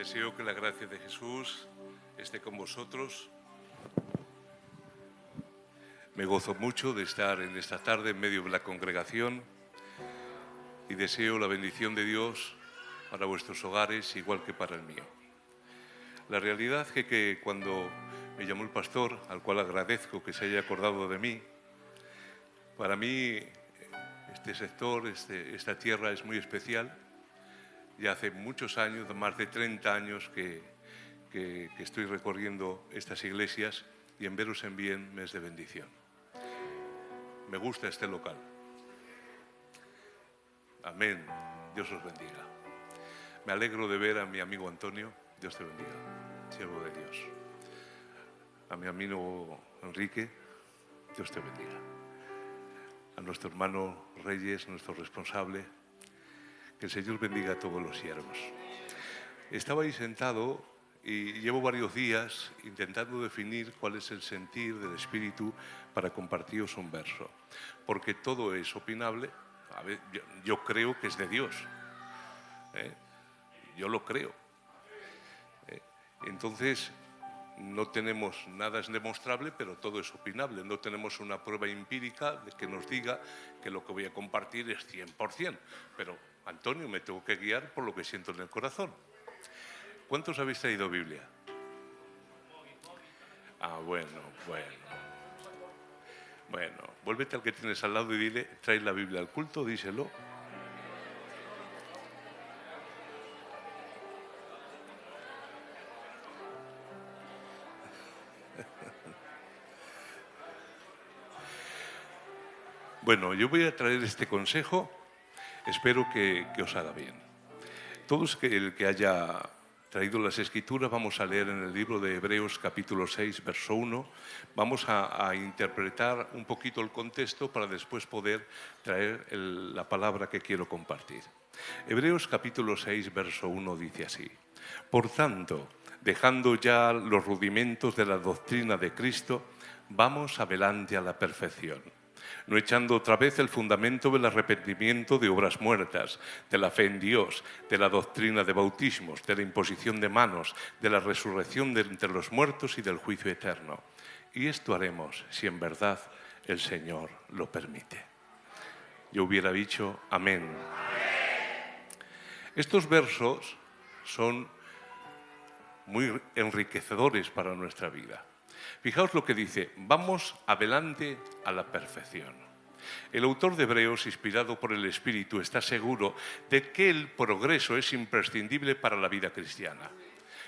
Deseo que la gracia de Jesús esté con vosotros. Me gozo mucho de estar en esta tarde en medio de la congregación y deseo la bendición de Dios para vuestros hogares igual que para el mío. La realidad es que cuando me llamó el pastor, al cual agradezco que se haya acordado de mí, para mí este sector, esta tierra es muy especial. Ya hace muchos años, más de 30 años que estoy recorriendo estas iglesias y en veros en bien me es de bendición. Me gusta este local. Amén. Dios os bendiga. Me alegro de ver a mi amigo Antonio. Dios te bendiga, siervo de Dios. A mi amigo Enrique, Dios te bendiga. A nuestro hermano Reyes, nuestro responsable, que el Señor bendiga a todos los siervos. Estaba ahí sentado y llevo varios días intentando definir cuál es el sentir del Espíritu para compartiros un verso. Porque todo es opinable. A ver, yo creo que es de Dios. Yo lo creo. Entonces, no tenemos nada es demostrable, pero todo es opinable. No tenemos una prueba empírica de que nos diga que lo que voy a compartir es 100%. Pero, Antonio, me tengo que guiar por lo que siento en el corazón. ¿Cuántos habéis traído Biblia? Ah, bueno. Bueno, vuélvete al que tienes al lado y dile, ¿traes la Biblia al culto? Díselo. Bueno, yo voy a traer este consejo, espero que os haga bien. Todos el que haya traído las Escrituras, vamos a leer en el libro de Hebreos capítulo 6, verso 1. Vamos a interpretar un poquito el contexto para después poder traer la palabra que quiero compartir. Hebreos capítulo 6, verso 1 dice así: Por tanto, dejando ya los rudimentos de la doctrina de Cristo, vamos adelante a la perfección, no echando otra vez el fundamento del arrepentimiento de obras muertas, de la fe en Dios, de la doctrina de bautismos, de la imposición de manos, de la resurrección de entre los muertos y del juicio eterno. Y esto haremos si en verdad el Señor lo permite. Yo hubiera dicho amén. Estos versos son muy enriquecedores para nuestra vida. Fijaos lo que dice: vamos adelante a la perfección. El autor de Hebreos, inspirado por el Espíritu, está seguro de que el progreso es imprescindible para la vida cristiana.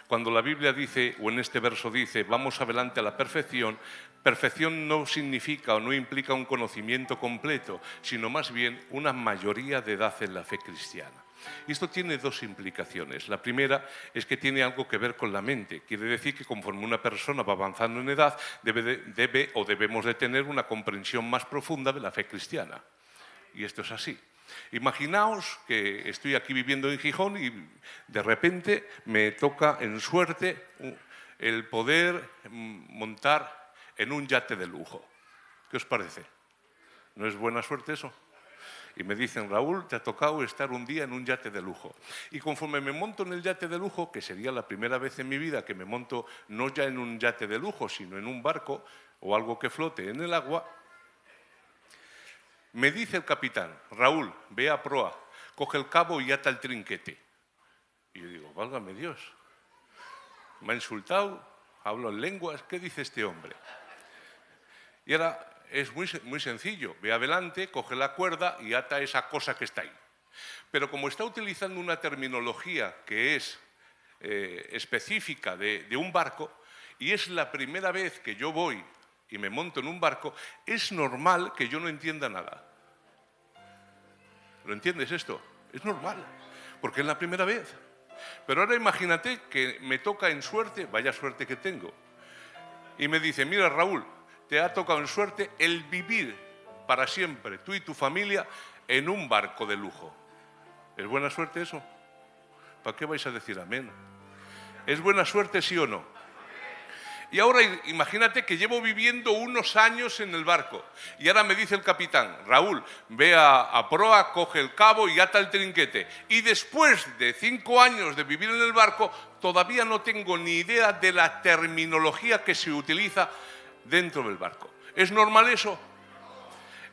Cuando la Biblia dice, o en este verso dice, vamos adelante a la perfección, perfección no significa o no implica un conocimiento completo, sino más bien una mayoría de edad en la fe cristiana. Y esto tiene dos implicaciones. La primera es que tiene algo que ver con la mente. Quiere decir que conforme una persona va avanzando en edad, debemos de tener una comprensión más profunda de la fe cristiana. Y esto es así. Imaginaos que estoy aquí viviendo en Gijón y de repente me toca en suerte el poder montar en un yate de lujo. ¿Qué os parece? ¿No es buena suerte eso? Y me dicen, Raúl, te ha tocado estar un día en un yate de lujo. Y conforme me monto en el yate de lujo, que sería la primera vez en mi vida que me monto no ya en un yate de lujo, sino en un barco o algo que flote en el agua, me dice el capitán, Raúl, ve a proa, coge el cabo y ata el trinquete. Y yo digo, válgame Dios, me ha insultado, hablo en lenguas, ¿qué dice este hombre? Y ahora es muy sencillo, ve adelante, coge la cuerda y ata esa cosa que está ahí. Pero como está utilizando una terminología que es específica de un barco, y es la primera vez que yo voy y me monto en un barco, es normal que yo no entienda nada. ¿Lo entiendes esto? Es normal, porque es la primera vez. Pero ahora imagínate que me toca en suerte, vaya suerte que tengo, y me dice, mira Raúl, te ha tocado en suerte el vivir para siempre, tú y tu familia, en un barco de lujo. ¿Es buena suerte eso? ¿Para qué vais a decir amén? ¿Es buena suerte, sí o no? Y ahora imagínate que llevo viviendo unos años en el barco y ahora me dice el capitán: Raúl, ve a proa, coge el cabo y ata el trinquete. Y después de 5 años de vivir en el barco, todavía no tengo ni idea de la terminología que se utiliza dentro del barco. ¿Es normal eso?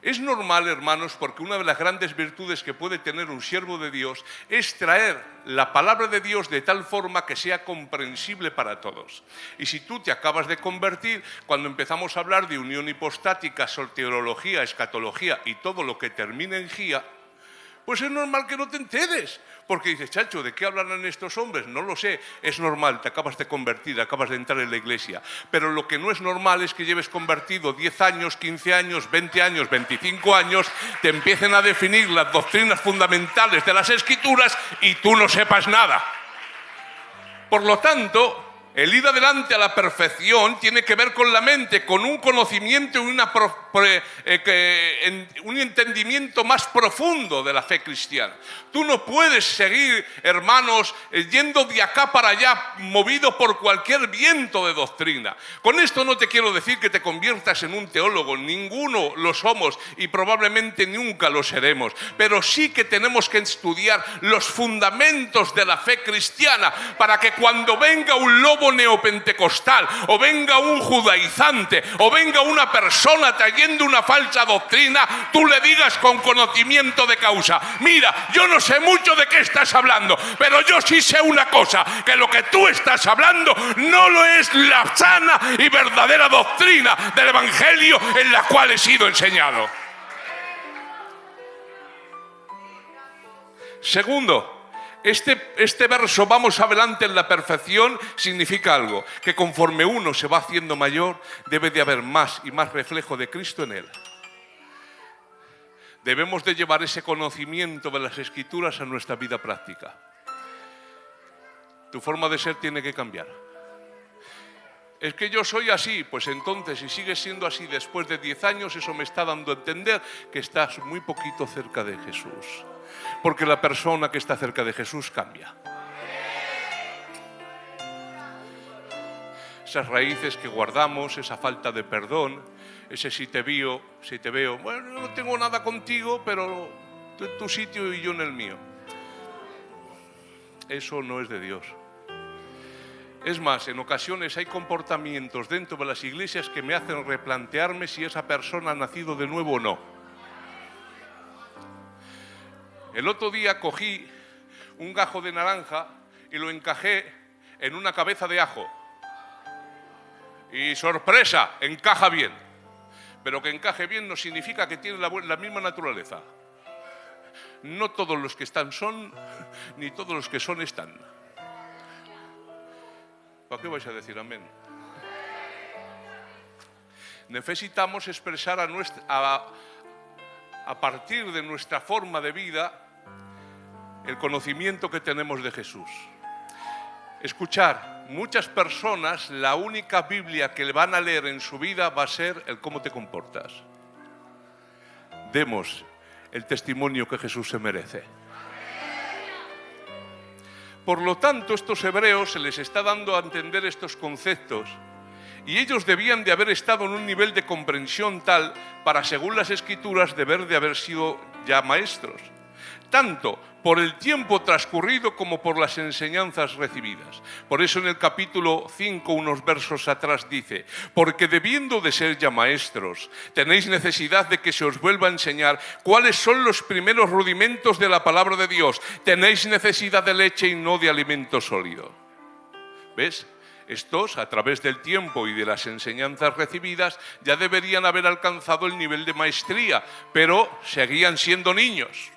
Es normal, hermanos, porque una de las grandes virtudes que puede tener un siervo de Dios es traer la palabra de Dios de tal forma que sea comprensible para todos. Y si tú te acabas de convertir, cuando empezamos a hablar de unión hipostática, soteriología, escatología y todo lo que termina en gía, pues es normal que no te enteres. Porque dices: chacho, ¿de qué hablarán estos hombres? No lo sé, es normal, te acabas de convertir, acabas de entrar en la iglesia. Pero lo que no es normal es que lleves convertido 10 años, 15 años, 20 años, 25 años, te empiecen a definir las doctrinas fundamentales de las Escrituras y tú no sepas nada. Por lo tanto, el ir adelante a la perfección tiene que ver con la mente, con un conocimiento y un entendimiento más profundo de la fe cristiana. Tú no puedes seguir, hermanos, yendo de acá para allá, movido por cualquier viento de doctrina. Con esto no te quiero decir que te conviertas en un teólogo, ninguno lo somos y probablemente nunca lo seremos, pero sí que tenemos que estudiar los fundamentos de la fe cristiana para que cuando venga un lobo neopentecostal o venga un judaizante o venga una persona trayendo una falsa doctrina, tú le digas con conocimiento de causa: mira, yo no sé mucho de qué estás hablando, pero yo sí sé una cosa, que lo que tú estás hablando no lo es la sana y verdadera doctrina del Evangelio en la cual he sido enseñado. Segundo, este verso, vamos adelante en la perfección, significa algo, que conforme uno se va haciendo mayor, debe de haber más y más reflejo de Cristo en él. Debemos de llevar ese conocimiento de las Escrituras a nuestra vida práctica. Tu forma de ser tiene que cambiar. Es que yo soy así, pues entonces, si sigues siendo así después de 10 años, eso me está dando a entender que estás muy poquito cerca de Jesús. Porque la persona que está cerca de Jesús cambia. Esas raíces que guardamos, esa falta de perdón, ese si te veo, bueno, no tengo nada contigo, pero tú en tu sitio y yo en el mío. Eso no es de Dios. Es más, en ocasiones hay comportamientos dentro de las iglesias que me hacen replantearme si esa persona ha nacido de nuevo o no. El otro día cogí un gajo de naranja y lo encajé en una cabeza de ajo. Y sorpresa, encaja bien. Pero que encaje bien no significa que tiene la misma naturaleza. No todos los que están son, ni todos los que son están. ¿Para qué vais a decir amén? Necesitamos expresar a partir de nuestra forma de vida el conocimiento que tenemos de Jesús. Escuchar, muchas personas la única Biblia que le van a leer en su vida va a ser el cómo te comportas. Demos el testimonio que Jesús se merece. Por lo tanto, estos hebreos se les está dando a entender estos conceptos y ellos debían de haber estado en un nivel de comprensión tal para, según las Escrituras, deber de haber sido ya maestros, tanto por el tiempo transcurrido como por las enseñanzas recibidas. Por eso en el capítulo 5, unos versos atrás dice: porque debiendo de ser ya maestros, tenéis necesidad de que se os vuelva a enseñar cuáles son los primeros rudimentos de la palabra de Dios. Tenéis necesidad de leche y no de alimento sólido. ¿Ves? Estos, a través del tiempo y de las enseñanzas recibidas, ya deberían haber alcanzado el nivel de maestría, pero seguían siendo niños.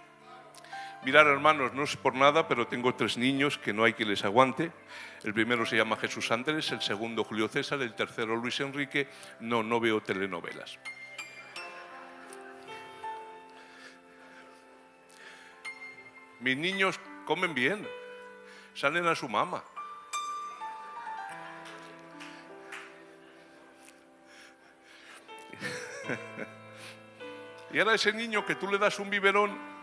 Mirad, hermanos, no es por nada, pero tengo 3 niños que no hay quien les aguante. El primero se llama Jesús Andrés, el segundo Julio César, el tercero Luis Enrique. No veo telenovelas. Mis niños comen bien, salen a su mamá. Y ahora ese niño que tú le das un biberón.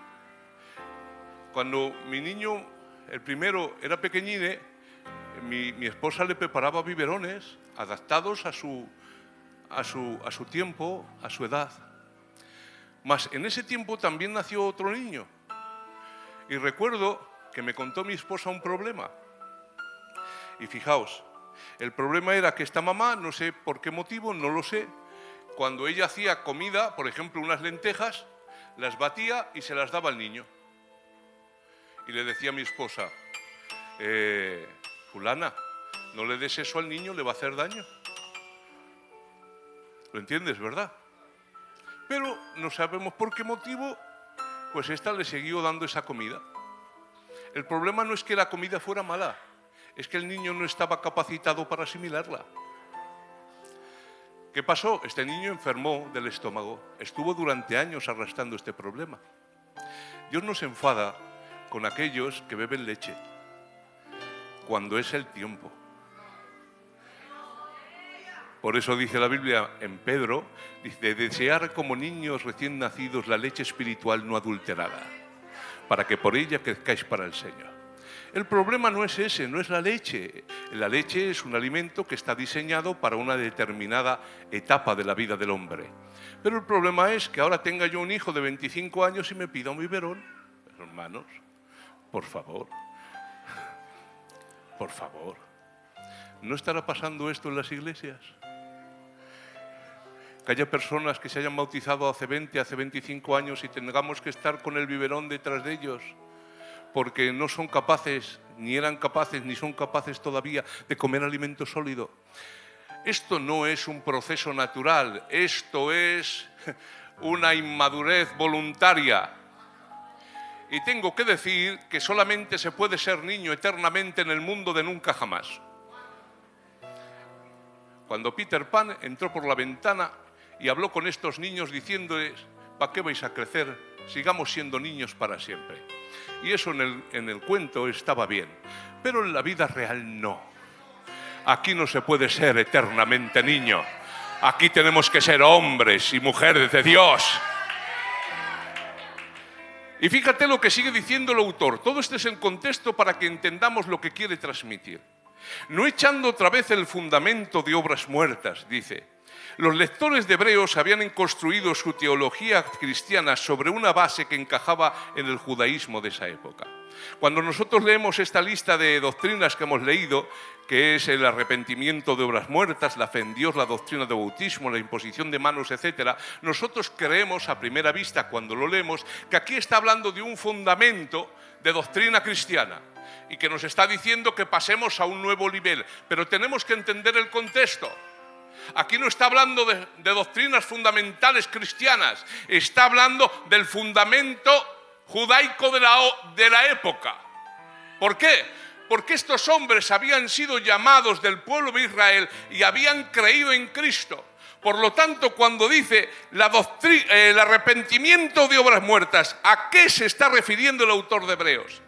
Cuando mi niño, el primero, era pequeñine, mi esposa le preparaba biberones adaptados a su tiempo, a su edad. Mas en ese tiempo también nació otro niño. Y recuerdo que me contó mi esposa un problema. Y fijaos, el problema era que esta mamá, no sé por qué motivo, no lo sé, cuando ella hacía comida, por ejemplo unas lentejas, las batía y se las daba al niño. Y le decía a mi esposa, fulana, no le des eso al niño, le va a hacer daño. ¿Lo entiendes, verdad? Pero no sabemos por qué motivo, pues esta le siguió dando esa comida. El problema no es que la comida fuera mala, es que el niño no estaba capacitado para asimilarla. ¿Qué pasó? Este niño enfermó del estómago, estuvo durante años arrastrando este problema. Dios no se enfada con aquellos que beben leche cuando es el tiempo. Por eso dice la Biblia en Pedro, dice, desear como niños recién nacidos la leche espiritual no adulterada, para que por ella crezcáis para el Señor. El problema no es ese, no es la leche. La leche es un alimento que está diseñado para una determinada etapa de la vida del hombre. Pero el problema es que ahora tenga yo un hijo de 25 años y me pida un biberón. Hermanos, por favor, ¿no estará pasando esto en las iglesias? Que haya personas que se hayan bautizado hace 20, hace 25 años y tengamos que estar con el biberón detrás de ellos porque no son capaces, ni eran capaces, ni son capaces todavía de comer alimento sólido. Esto no es un proceso natural, esto es una inmadurez voluntaria. Y tengo que decir que solamente se puede ser niño eternamente en el mundo de nunca jamás. Cuando Peter Pan entró por la ventana y habló con estos niños diciéndoles, ¿para qué vais a crecer? Sigamos siendo niños para siempre. Y eso en el cuento estaba bien, pero en la vida real no. Aquí no se puede ser eternamente niño. Aquí tenemos que ser hombres y mujeres de Dios. Y fíjate lo que sigue diciendo el autor. Todo este es el contexto para que entendamos lo que quiere transmitir. No echando otra vez el fundamento de obras muertas, dice. Los lectores de Hebreos habían construido su teología cristiana sobre una base que encajaba en el judaísmo de esa época. Cuando nosotros leemos esta lista de doctrinas que hemos leído, que es el arrepentimiento de obras muertas, la fe en Dios, la doctrina de bautismo, la imposición de manos, etc., nosotros creemos a primera vista, cuando lo leemos, que aquí está hablando de un fundamento de doctrina cristiana y que nos está diciendo que pasemos a un nuevo nivel, pero tenemos que entender el contexto. Aquí no está hablando de doctrinas fundamentales cristianas, está hablando del fundamento judaico de la época. ¿Por qué? Porque estos hombres habían sido llamados del pueblo de Israel y habían creído en Cristo. Por lo tanto, cuando dice el arrepentimiento de obras muertas, ¿a qué se está refiriendo el autor de Hebreos?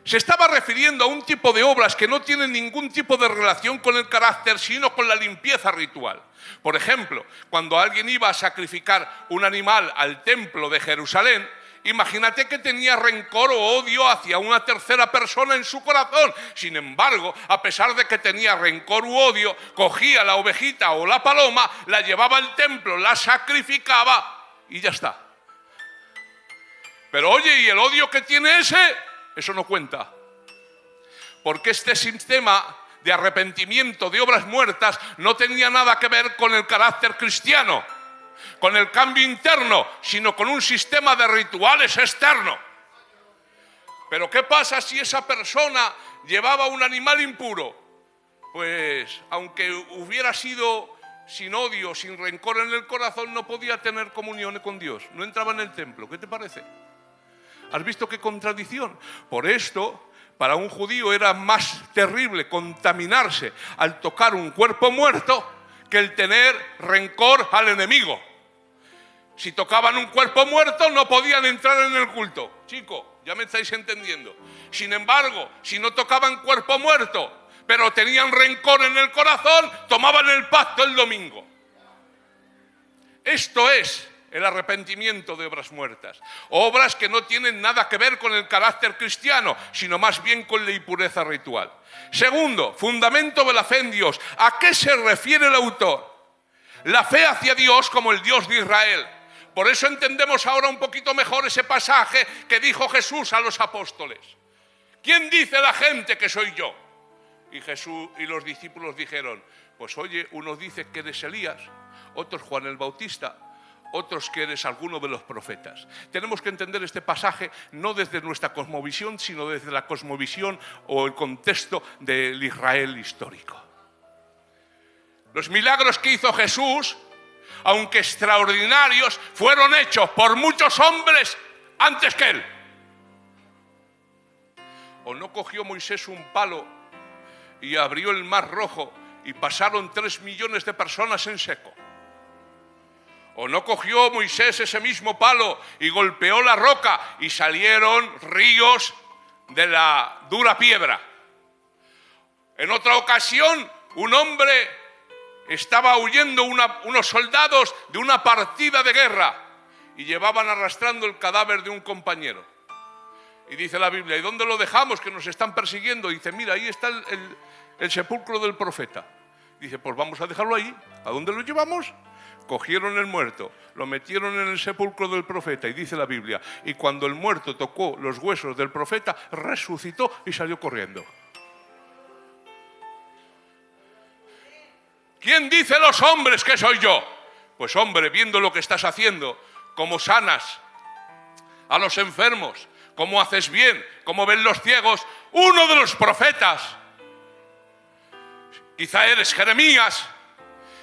Se estaba refiriendo a un tipo de obras que no tienen ningún tipo de relación con el carácter, sino con la limpieza ritual. Por ejemplo, cuando alguien iba a sacrificar un animal al templo de Jerusalén, imagínate que tenía rencor o odio hacia una tercera persona en su corazón. Sin embargo, a pesar de que tenía rencor u odio, cogía la ovejita o la paloma, la llevaba al templo, la sacrificaba y ya está. Pero oye, ¿y el odio que tiene ese? Eso no cuenta, porque este sistema de arrepentimiento de obras muertas no tenía nada que ver con el carácter cristiano, con el cambio interno, sino con un sistema de rituales externo. Pero ¿qué pasa si esa persona llevaba un animal impuro? Pues aunque hubiera sido sin odio, sin rencor en el corazón, no podía tener comunión con Dios, no entraba en el templo. ¿Qué te parece? ¿Has visto qué contradicción? Por esto, para un judío era más terrible contaminarse al tocar un cuerpo muerto que el tener rencor al enemigo. Si tocaban un cuerpo muerto no podían entrar en el culto. Chico, ya me estáis entendiendo. Sin embargo, si no tocaban cuerpo muerto, pero tenían rencor en el corazón, tomaban el pacto el domingo. Esto es el arrepentimiento de obras muertas, obras que no tienen nada que ver con el carácter cristiano, sino más bien con la impureza ritual. Segundo, fundamento de la fe en Dios. ¿A qué se refiere el autor? La fe hacia Dios como el Dios de Israel. Por eso entendemos ahora un poquito mejor ese pasaje que dijo Jesús a los apóstoles. ¿Quién dice la gente que soy yo? Y Jesús y los discípulos dijeron, pues oye, unos dicen que eres Elías, otros Juan el Bautista, otros que eres alguno de los profetas. Tenemos que entender este pasaje no desde nuestra cosmovisión, sino desde la cosmovisión o el contexto del Israel histórico. Los milagros que hizo Jesús, aunque extraordinarios, fueron hechos por muchos hombres antes que él. ¿O no cogió Moisés un palo y abrió el mar rojo y pasaron 3 millones de personas en seco? ¿O no cogió Moisés ese mismo palo y golpeó la roca y salieron ríos de la dura piedra? En otra ocasión, un hombre estaba huyendo unos soldados de una partida de guerra y llevaban arrastrando el cadáver de un compañero. Y dice la Biblia, ¿y dónde lo dejamos que nos están persiguiendo? Y dice, mira, ahí está el sepulcro del profeta. Dice, pues vamos a dejarlo ahí. ¿A dónde lo llevamos? Cogieron el muerto, lo metieron en el sepulcro del profeta y dice la Biblia, y cuando el muerto tocó los huesos del profeta, resucitó y salió corriendo. ¿Quién dice los hombres que soy yo? Pues hombre, viendo lo que estás haciendo, cómo sanas a los enfermos, cómo haces bien, cómo ven los ciegos, uno de los profetas. Quizá eres Jeremías,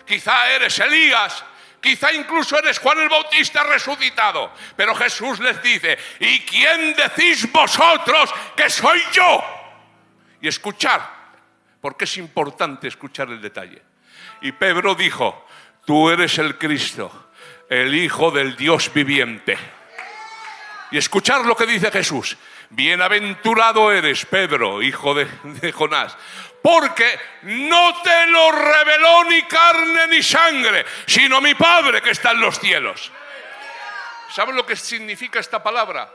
quizá eres Elías, quizá incluso eres Juan el Bautista resucitado. Pero Jesús les dice, ¿y quién decís vosotros que soy yo? Y escuchar, porque es importante escuchar el detalle. Y Pedro dijo, tú eres el Cristo, el Hijo del Dios viviente. Y escuchar lo que dice Jesús, bienaventurado eres, Pedro, hijo de Jonás, porque no te lo reveló ni carne ni sangre, sino mi Padre que está en los cielos. ¿Saben lo que significa esta palabra?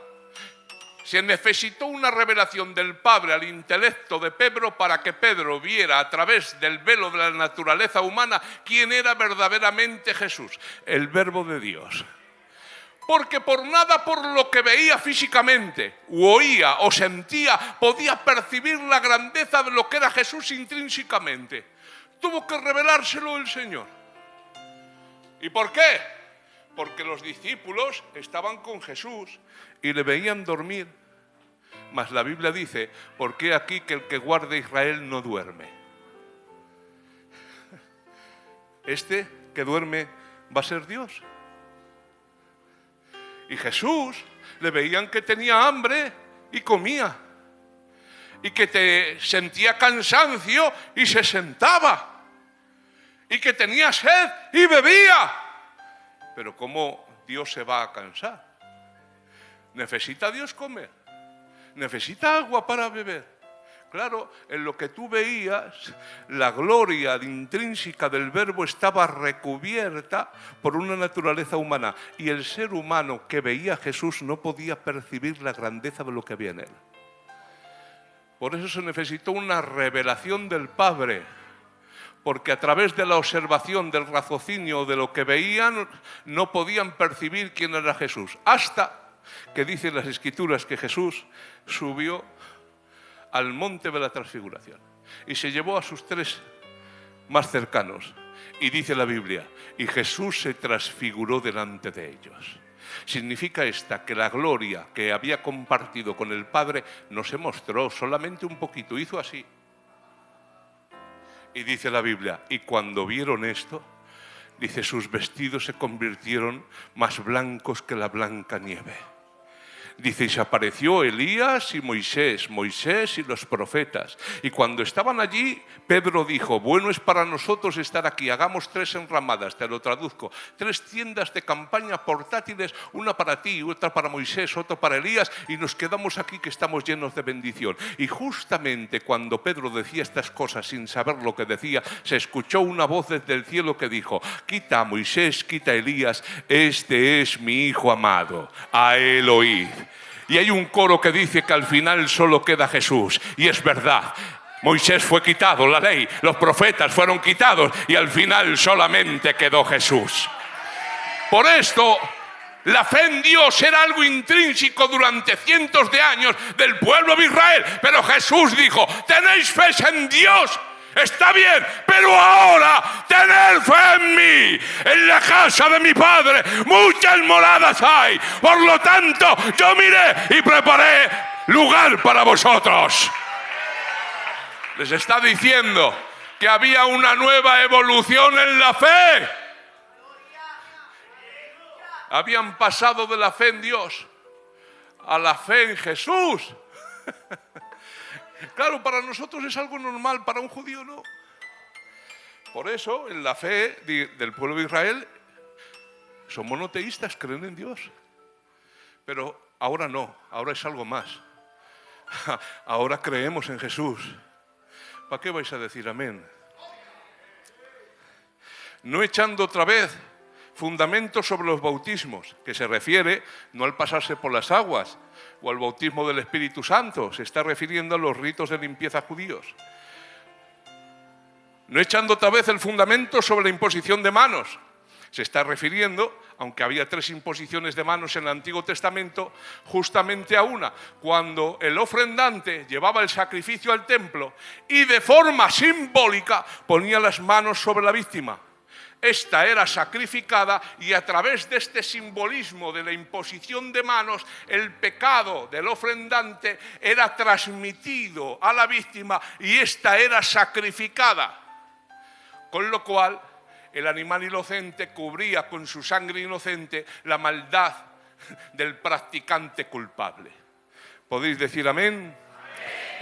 Se necesitó una revelación del Padre al intelecto de Pedro para que Pedro viera a través del velo de la naturaleza humana quién era verdaderamente Jesús, el Verbo de Dios. Porque por nada por lo que veía físicamente, o oía o sentía, podía percibir la grandeza de lo que era Jesús intrínsecamente. Tuvo que revelárselo el Señor. ¿Y por qué? Porque los discípulos estaban con Jesús y le veían dormir. Mas la Biblia dice, porque aquí que el que guarda Israel no duerme. Este que duerme va a ser Dios. Y Jesús le veían que tenía hambre y comía. Y que sentía cansancio y se sentaba. Y que tenía sed y bebía. Pero ¿cómo Dios se va a cansar? ¿Necesita Dios comer? ¿Necesita agua para beber? Claro, en lo que tú veías, la gloria intrínseca del Verbo estaba recubierta por una naturaleza humana. Y el ser humano que veía a Jesús no podía percibir la grandeza de lo que había en él. Por eso se necesitó una revelación del Padre. Porque a través de la observación, del raciocinio, de lo que veían, no podían percibir quién era Jesús. Hasta que dicen las Escrituras que Jesús subió al monte de la transfiguración y se llevó a sus 3 más cercanos. Y dice la Biblia, y Jesús se transfiguró delante de ellos. Significa que la gloria que había compartido con el Padre no se mostró solamente un poquito, hizo así. Y dice la Biblia, y cuando vieron esto, dice, sus vestidos se convirtieron más blancos que la blanca nieve. Dice, y se apareció Elías y Moisés y los profetas. Y cuando estaban allí, Pedro dijo, bueno es para nosotros estar aquí, hagamos 3 enramadas, te lo traduzco, 3 tiendas de campaña portátiles, una para ti, otra para Moisés, otra para Elías, y nos quedamos aquí que estamos llenos de bendición. Y justamente cuando Pedro decía estas cosas sin saber lo que decía, se escuchó una voz desde el cielo que dijo, quita a Moisés, quita a Elías, este es mi hijo amado, a él oíd. Y hay un coro que dice que al final solo queda Jesús, y es verdad. Moisés fue quitado, la ley, los profetas fueron quitados, y al final solamente quedó Jesús. Por esto, la fe en Dios era algo intrínseco durante cientos de años del pueblo de Israel. Pero Jesús dijo, tenéis fe en Dios, está bien, pero ahora tened fe en mí. En la casa de mi Padre muchas moradas hay. Por lo tanto, yo miré y preparé lugar para vosotros. Les está diciendo que había una nueva evolución en la fe. Habían pasado de la fe en Dios a la fe en Jesús. Claro, para nosotros es algo normal, para un judío no. Por eso, en la fe del pueblo de Israel, son monoteístas, creen en Dios. Pero ahora no, ahora es algo más. Ahora creemos en Jesús. ¿Para qué vais a decir amén? No echando otra vez fundamentos sobre los bautismos, que se refiere no al pasarse por las aguas o al bautismo del Espíritu Santo, se está refiriendo a los ritos de limpieza judíos. No echando otra vez el fundamento sobre la imposición de manos, se está refiriendo, aunque había 3 imposiciones de manos en el Antiguo Testamento, justamente a una, cuando el ofrendante llevaba el sacrificio al templo y de forma simbólica ponía las manos sobre la víctima. Esta era sacrificada y a través de este simbolismo de la imposición de manos, el pecado del ofrendante era transmitido a la víctima y esta era sacrificada. Con lo cual, el animal inocente cubría con su sangre inocente la maldad del practicante culpable. ¿Podéis decir amén?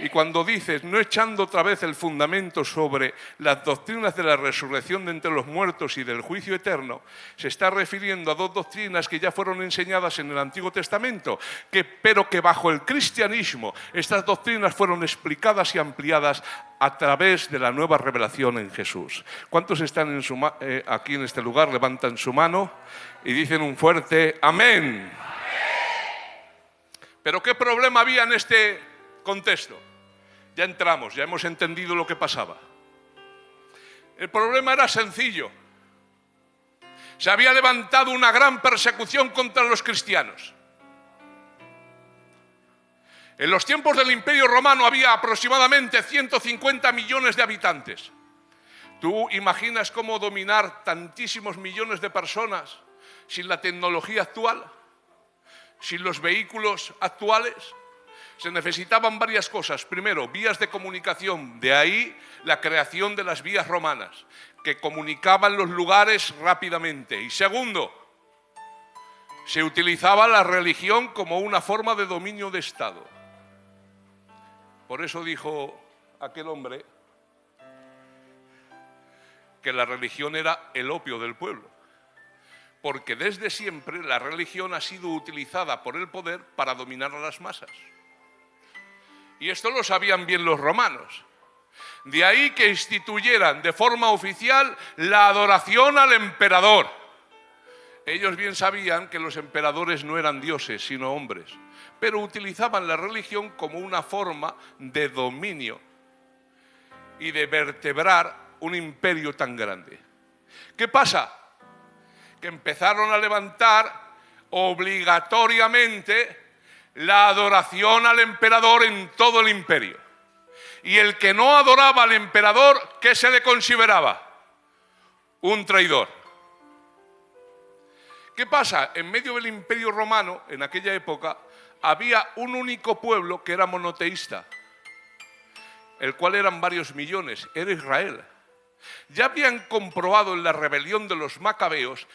Y cuando dices, no echando otra vez el fundamento sobre las doctrinas de la resurrección de entre los muertos y del juicio eterno, se está refiriendo a 2 doctrinas que ya fueron enseñadas en el Antiguo Testamento, pero que bajo el cristianismo estas doctrinas fueron explicadas y ampliadas a través de la nueva revelación en Jesús. ¿Cuántos están aquí en este lugar? Levantan su mano y dicen un fuerte amén. ¿Pero qué problema había en este contexto? Ya entramos, ya hemos entendido lo que pasaba. El problema era sencillo. Se había levantado una gran persecución contra los cristianos. En los tiempos del Imperio Romano había aproximadamente 150 millones de habitantes. ¿Tú imaginas cómo dominar tantísimos millones de personas sin la tecnología actual? ¿Sin los vehículos actuales? Se necesitaban varias cosas. Primero, vías de comunicación. De ahí la creación de las vías romanas, que comunicaban los lugares rápidamente. Y segundo, se utilizaba la religión como una forma de dominio de Estado. Por eso dijo aquel hombre que la religión era el opio del pueblo. Porque desde siempre la religión ha sido utilizada por el poder para dominar a las masas. Y esto lo sabían bien los romanos. De ahí que instituyeran de forma oficial la adoración al emperador. Ellos bien sabían que los emperadores no eran dioses, sino hombres, pero utilizaban la religión como una forma de dominio y de vertebrar un imperio tan grande. ¿Qué pasa? Que empezaron a levantar obligatoriamente la adoración al emperador en todo el imperio. Y el que no adoraba al emperador, ¿qué se le consideraba? Un traidor. ¿Qué pasa? En medio del Imperio Romano, en aquella época, había un único pueblo que era monoteísta, el cual eran varios millones, era Israel. Ya habían comprobado en la rebelión de los macabeos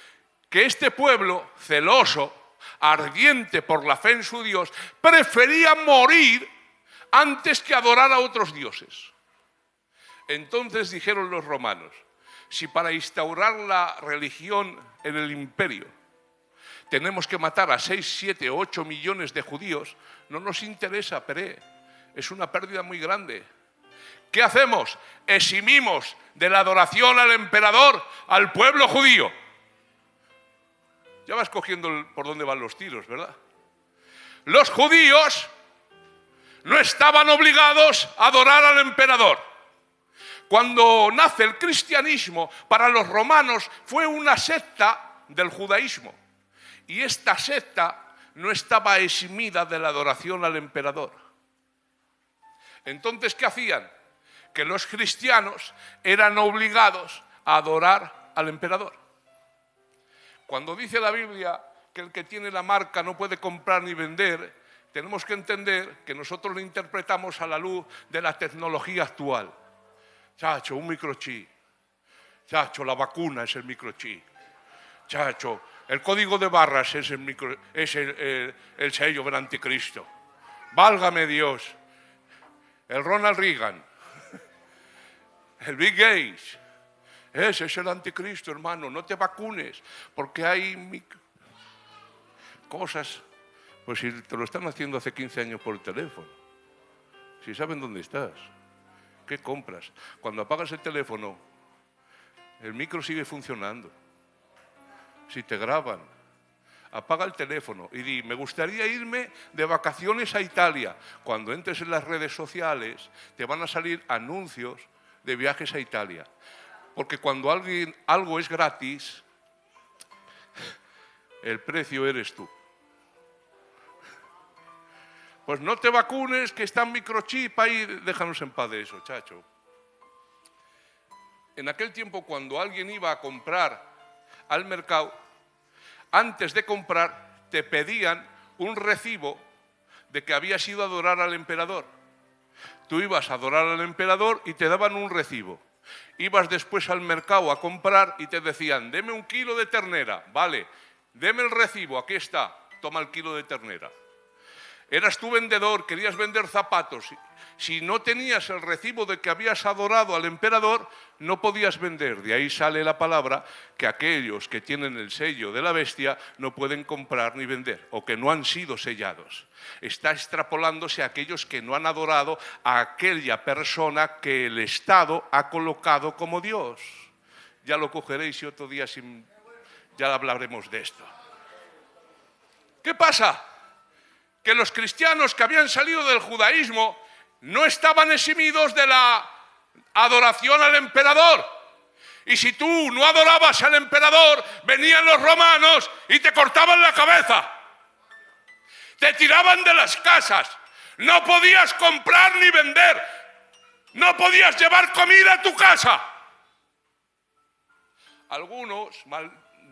que este pueblo celoso ardiente por la fe en su Dios, prefería morir antes que adorar a otros dioses. Entonces dijeron los romanos: si para instaurar la religión en el imperio tenemos que matar a 6, 7 o 8 millones de judíos, no nos interesa, Pere, es una pérdida muy grande. ¿Qué hacemos? Eximimos de la adoración al emperador al pueblo judío. Ya vas cogiendo por dónde van los tiros, ¿verdad? Los judíos no estaban obligados a adorar al emperador. Cuando nace el cristianismo, para los romanos fue una secta del judaísmo. Y esta secta no estaba eximida de la adoración al emperador. Entonces, ¿qué hacían? Que los cristianos eran obligados a adorar al emperador. Cuando dice la Biblia que el que tiene la marca no puede comprar ni vender, tenemos que entender que nosotros lo interpretamos a la luz de la tecnología actual. Chacho, un microchip. Chacho, la vacuna es el microchip. Chacho, el código de barras es el sello del anticristo. Válgame Dios. El Ronald Reagan. El Bill Gates. Ese es el anticristo, hermano. No te vacunes, porque hay cosas. Pues si te lo están haciendo hace 15 años por teléfono. Si saben dónde estás. ¿Qué compras? Cuando apagas el teléfono, el micro sigue funcionando. Si te graban, apaga el teléfono y di: me gustaría irme de vacaciones a Italia. Cuando entres en las redes sociales, te van a salir anuncios de viajes a Italia. Porque cuando algo es gratis, el precio eres tú. Pues no te vacunes, que está en microchip ahí, déjanos en paz de eso, chacho. En aquel tiempo, cuando alguien iba a comprar al mercado, antes de comprar te pedían un recibo de que habías ido a adorar al emperador. Tú ibas a adorar al emperador y te daban un recibo. Ibas después al mercado a comprar y te decían: deme 1 kilo de ternera. Vale, deme el recibo, aquí está, toma el kilo de ternera. Eras tú vendedor, querías vender zapatos. Si no tenías el recibo de que habías adorado al emperador, no podías vender. De ahí sale la palabra que aquellos que tienen el sello de la bestia no pueden comprar ni vender, o que no han sido sellados. Está extrapolándose a aquellos que no han adorado a aquella persona que el Estado ha colocado como Dios. Ya lo cogeréis y otro día ya hablaremos de esto. ¿Qué pasa? Que los cristianos que habían salido del judaísmo no estaban eximidos de la adoración al emperador. Y si tú no adorabas al emperador, venían los romanos y te cortaban la cabeza. Te tiraban de las casas. No podías comprar ni vender. No podías llevar comida a tu casa. Algunos,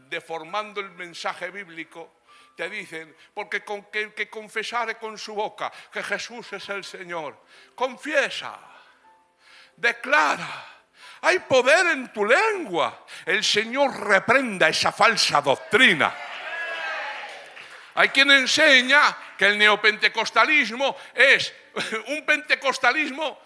deformando el mensaje bíblico, te dicen: porque con que confesare con su boca que Jesús es el Señor, confiesa, declara, hay poder en tu lengua. El Señor reprenda esa falsa doctrina. Hay quien enseña que el neopentecostalismo es un pentecostalismo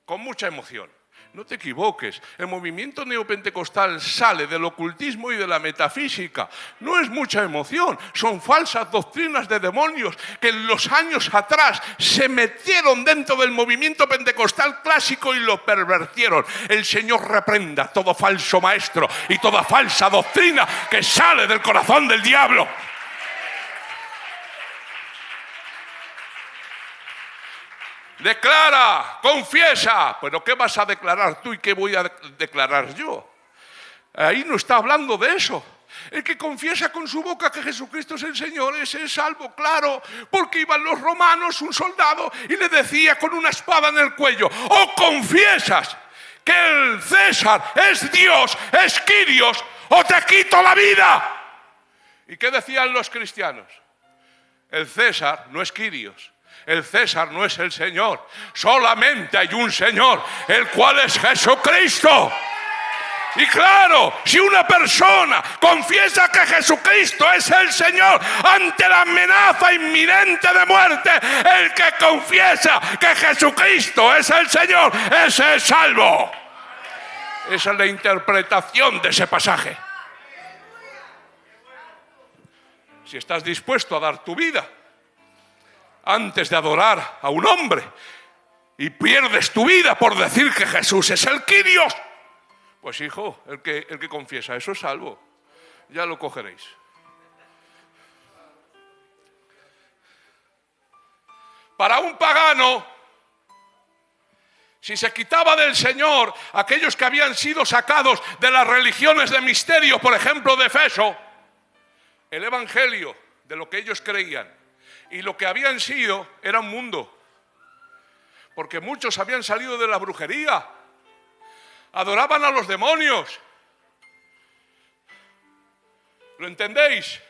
con mucha emoción. No te equivoques, el movimiento neopentecostal sale del ocultismo y de la metafísica. No es mucha emoción, son falsas doctrinas de demonios que en los años atrás se metieron dentro del movimiento pentecostal clásico y lo pervertieron. El Señor reprenda todo falso maestro y toda falsa doctrina que sale del corazón del diablo. Declara, confiesa. ¿Pero qué vas a declarar tú y qué voy a declarar yo? Ahí no está hablando de eso. El que confiesa con su boca que Jesucristo es el Señor, ese es salvo, claro, porque iban los romanos, un soldado, y le decía con una espada en el cuello: o confiesas que el César es Dios, es Quirios, o te quito la vida. ¿Y qué decían los cristianos? El César no es Quirios. El César no es el Señor. Solamente hay un Señor, el cual es Jesucristo. Y claro, si una persona confiesa que Jesucristo es el Señor ante la amenaza inminente de muerte, el que confiesa que Jesucristo es el Señor, ese es salvo. Esa es la interpretación de ese pasaje. Si estás dispuesto a dar tu vida antes de adorar a un hombre y pierdes tu vida por decir que Jesús es el Kyrios, pues hijo, el que confiesa eso es salvo. Ya lo cogeréis. Para un pagano, si se quitaba del Señor aquellos que habían sido sacados de las religiones de misterio, por ejemplo de Efeso, el evangelio de lo que ellos creían y lo que habían sido era un mundo. Porque muchos habían salido de la brujería, adoraban a los demonios. ¿Lo entendéis?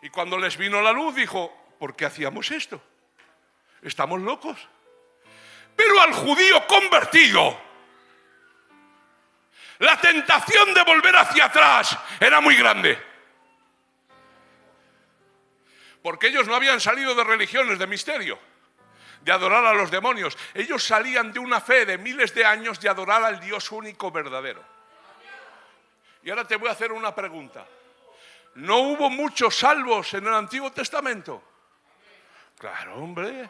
Y cuando les vino la luz dijo, ¿por qué hacíamos esto? ¿Estamos locos? Pero al judío convertido, la tentación de volver hacia atrás era muy grande. Porque ellos no habían salido de religiones de misterio, de adorar a los demonios. Ellos salían de una fe de miles de años de adorar al Dios único verdadero. Y ahora te voy a hacer una pregunta. ¿No hubo muchos salvos en el Antiguo Testamento? Claro, hombre.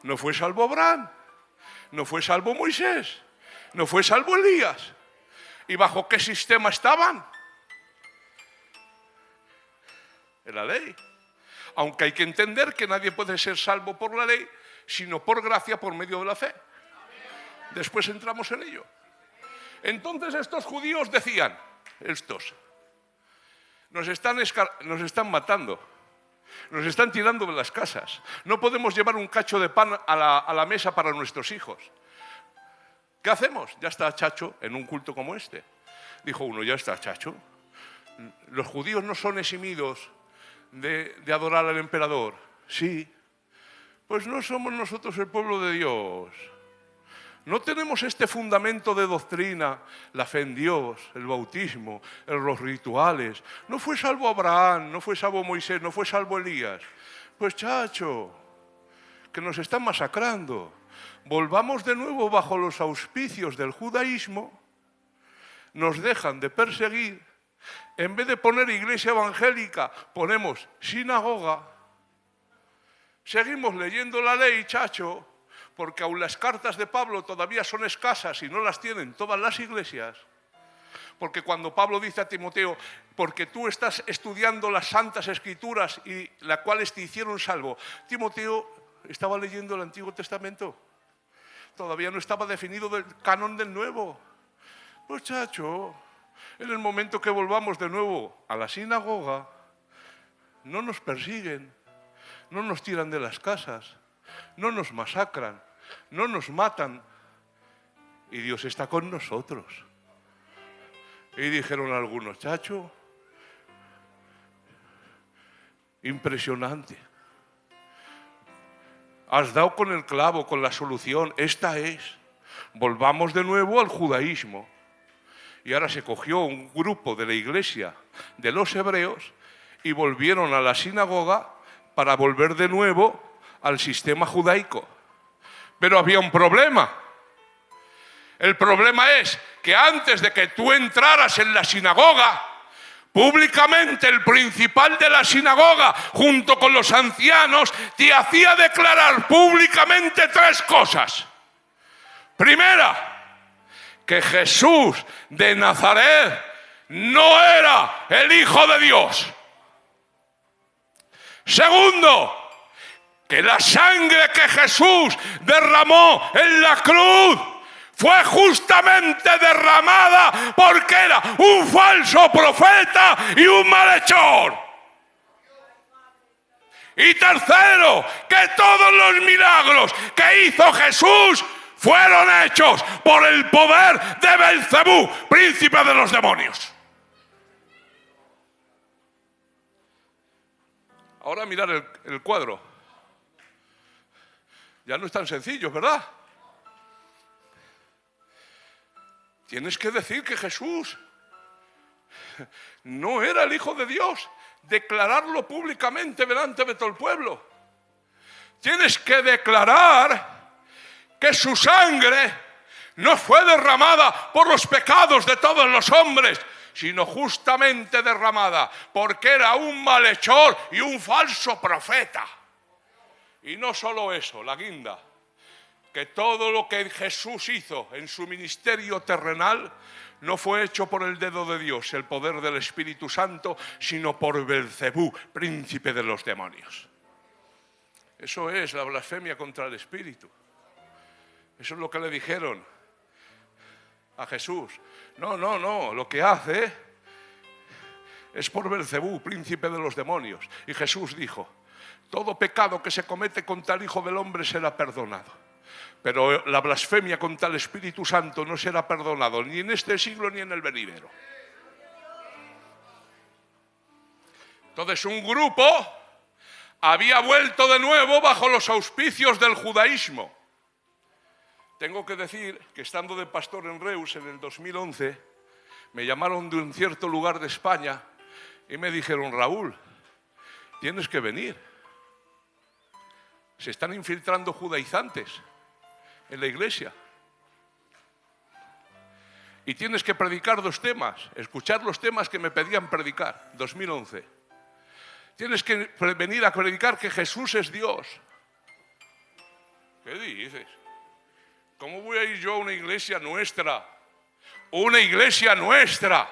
¿No fue salvo Abraham? ¿No fue salvo Moisés? ¿No fue salvo Elías? ¿Y bajo qué sistema estaban? En la ley. Aunque hay que entender que nadie puede ser salvo por la ley, sino por gracia, por medio de la fe. Después entramos en ello. Entonces estos judíos decían, nos están matando, nos están tirando de las casas, no podemos llevar un cacho de pan a la mesa para nuestros hijos. ¿Qué hacemos? Ya está chacho en un culto como este. Dijo uno, ya está chacho. Los judíos no son eximidos de adorar al emperador. Sí. Pues no somos nosotros el pueblo de Dios. No tenemos este fundamento de doctrina, la fe en Dios, el bautismo, los rituales. No fue salvo Abraham, no fue salvo Moisés, no fue salvo Elías. Pues chacho, que nos están masacrando. Volvamos de nuevo bajo los auspicios del judaísmo, nos dejan de perseguir. En vez de poner iglesia evangélica, ponemos sinagoga. Seguimos leyendo la ley, chacho, porque aún las cartas de Pablo todavía son escasas y no las tienen todas las iglesias. Porque cuando Pablo dice a Timoteo, porque tú estás estudiando las santas escrituras y las cuales te hicieron salvo, Timoteo estaba leyendo el Antiguo Testamento. Todavía no estaba definido el canon del Nuevo. Pues chacho, en el momento que volvamos de nuevo a la sinagoga, no nos persiguen, no nos tiran de las casas, no nos masacran, no nos matan, y Dios está con nosotros. Y dijeron algunos, chacho, impresionante. Has dado con el clavo, con la solución, esta es. Volvamos de nuevo al judaísmo. Y ahora se cogió un grupo de la iglesia de los hebreos y volvieron a la sinagoga para volver de nuevo al sistema judaico. Pero había un problema. El problema es que antes de que tú entraras en la sinagoga, públicamente el principal de la sinagoga, junto con los ancianos, te hacía declarar públicamente 3 cosas. Primera, que Jesús de Nazaret no era el Hijo de Dios. Segundo, que la sangre que Jesús derramó en la cruz fue justamente derramada porque era un falso profeta y un malhechor. Y tercero, que todos los milagros que hizo Jesús fueron hechos por el poder de Belcebú, príncipe de los demonios. Ahora mirar el cuadro. Ya no es tan sencillo, ¿verdad? Tienes que decir que Jesús no era el Hijo de Dios, declararlo públicamente delante de todo el pueblo. Tienes que declarar que su sangre no fue derramada por los pecados de todos los hombres, sino justamente derramada porque era un malhechor y un falso profeta. Y no solo eso, la guinda, que todo lo que Jesús hizo en su ministerio terrenal no fue hecho por el dedo de Dios, el poder del Espíritu Santo, sino por Belcebú, príncipe de los demonios. Eso es la blasfemia contra el Espíritu. Eso es lo que le dijeron a Jesús. No, lo que hace es por Belcebú, príncipe de los demonios. Y Jesús dijo, todo pecado que se comete contra el Hijo del Hombre será perdonado, pero la blasfemia contra el Espíritu Santo no será perdonado ni en este siglo ni en el venidero. Entonces un grupo había vuelto de nuevo bajo los auspicios del judaísmo. Tengo que decir que estando de pastor en Reus en el 2011, me llamaron de un cierto lugar de España y me dijeron, Raúl, tienes que venir. Se están infiltrando judaizantes en la iglesia. Y tienes que predicar 2 temas, escuchar los temas que me pedían predicar, 2011. Tienes que venir a predicar que Jesús es Dios. ¿Qué dices? ¿Cómo voy a ir yo a una iglesia nuestra? Una iglesia nuestra,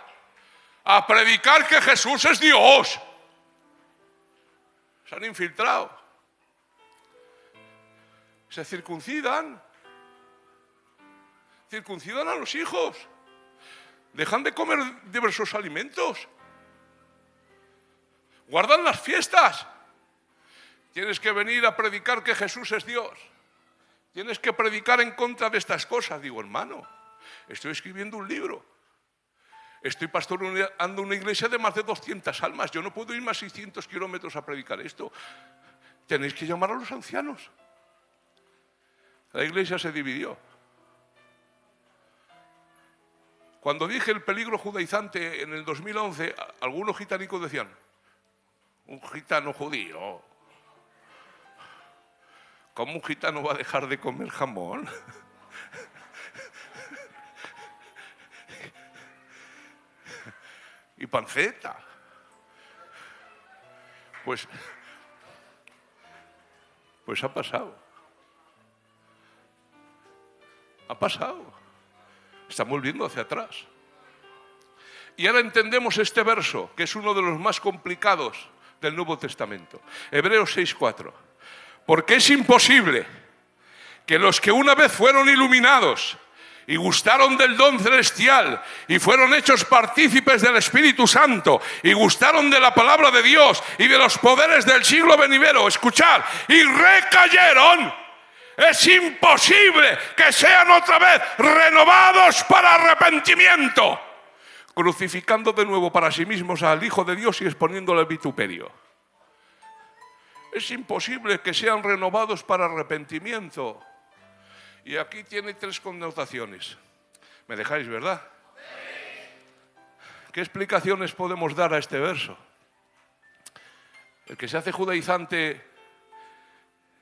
a predicar que Jesús es Dios. Se han infiltrado. Se circuncidan a los hijos, dejan de comer diversos alimentos, guardan las fiestas. Tienes que venir a predicar que Jesús es Dios. Tienes que predicar en contra de estas cosas. Digo, hermano, estoy escribiendo un libro. Estoy pastoreando una iglesia de más de 200 almas. Yo no puedo irme a 600 kilómetros a predicar esto. Tenéis que llamar a los ancianos. La iglesia se dividió. Cuando dije el peligro judaizante en el 2011, algunos gitanicos decían, un gitano judío, ¿cómo un gitano va a dejar de comer jamón? Y panceta. Pues ha pasado. Ha pasado. Estamos volviendo hacia atrás. Y ahora entendemos este verso, que es uno de los más complicados del Nuevo Testamento. Hebreos 6:4. Porque es imposible que los que una vez fueron iluminados y gustaron del don celestial y fueron hechos partícipes del Espíritu Santo y gustaron de la palabra de Dios y de los poderes del siglo venidero, escuchad, y recayeron. Es imposible que sean otra vez renovados para arrepentimiento, crucificando de nuevo para sí mismos al Hijo de Dios y exponiéndole al vituperio. Es imposible que sean renovados para arrepentimiento. Y aquí tiene 3 connotaciones. ¿Me dejáis, verdad? ¿Qué explicaciones podemos dar a este verso? El que se hace judaizante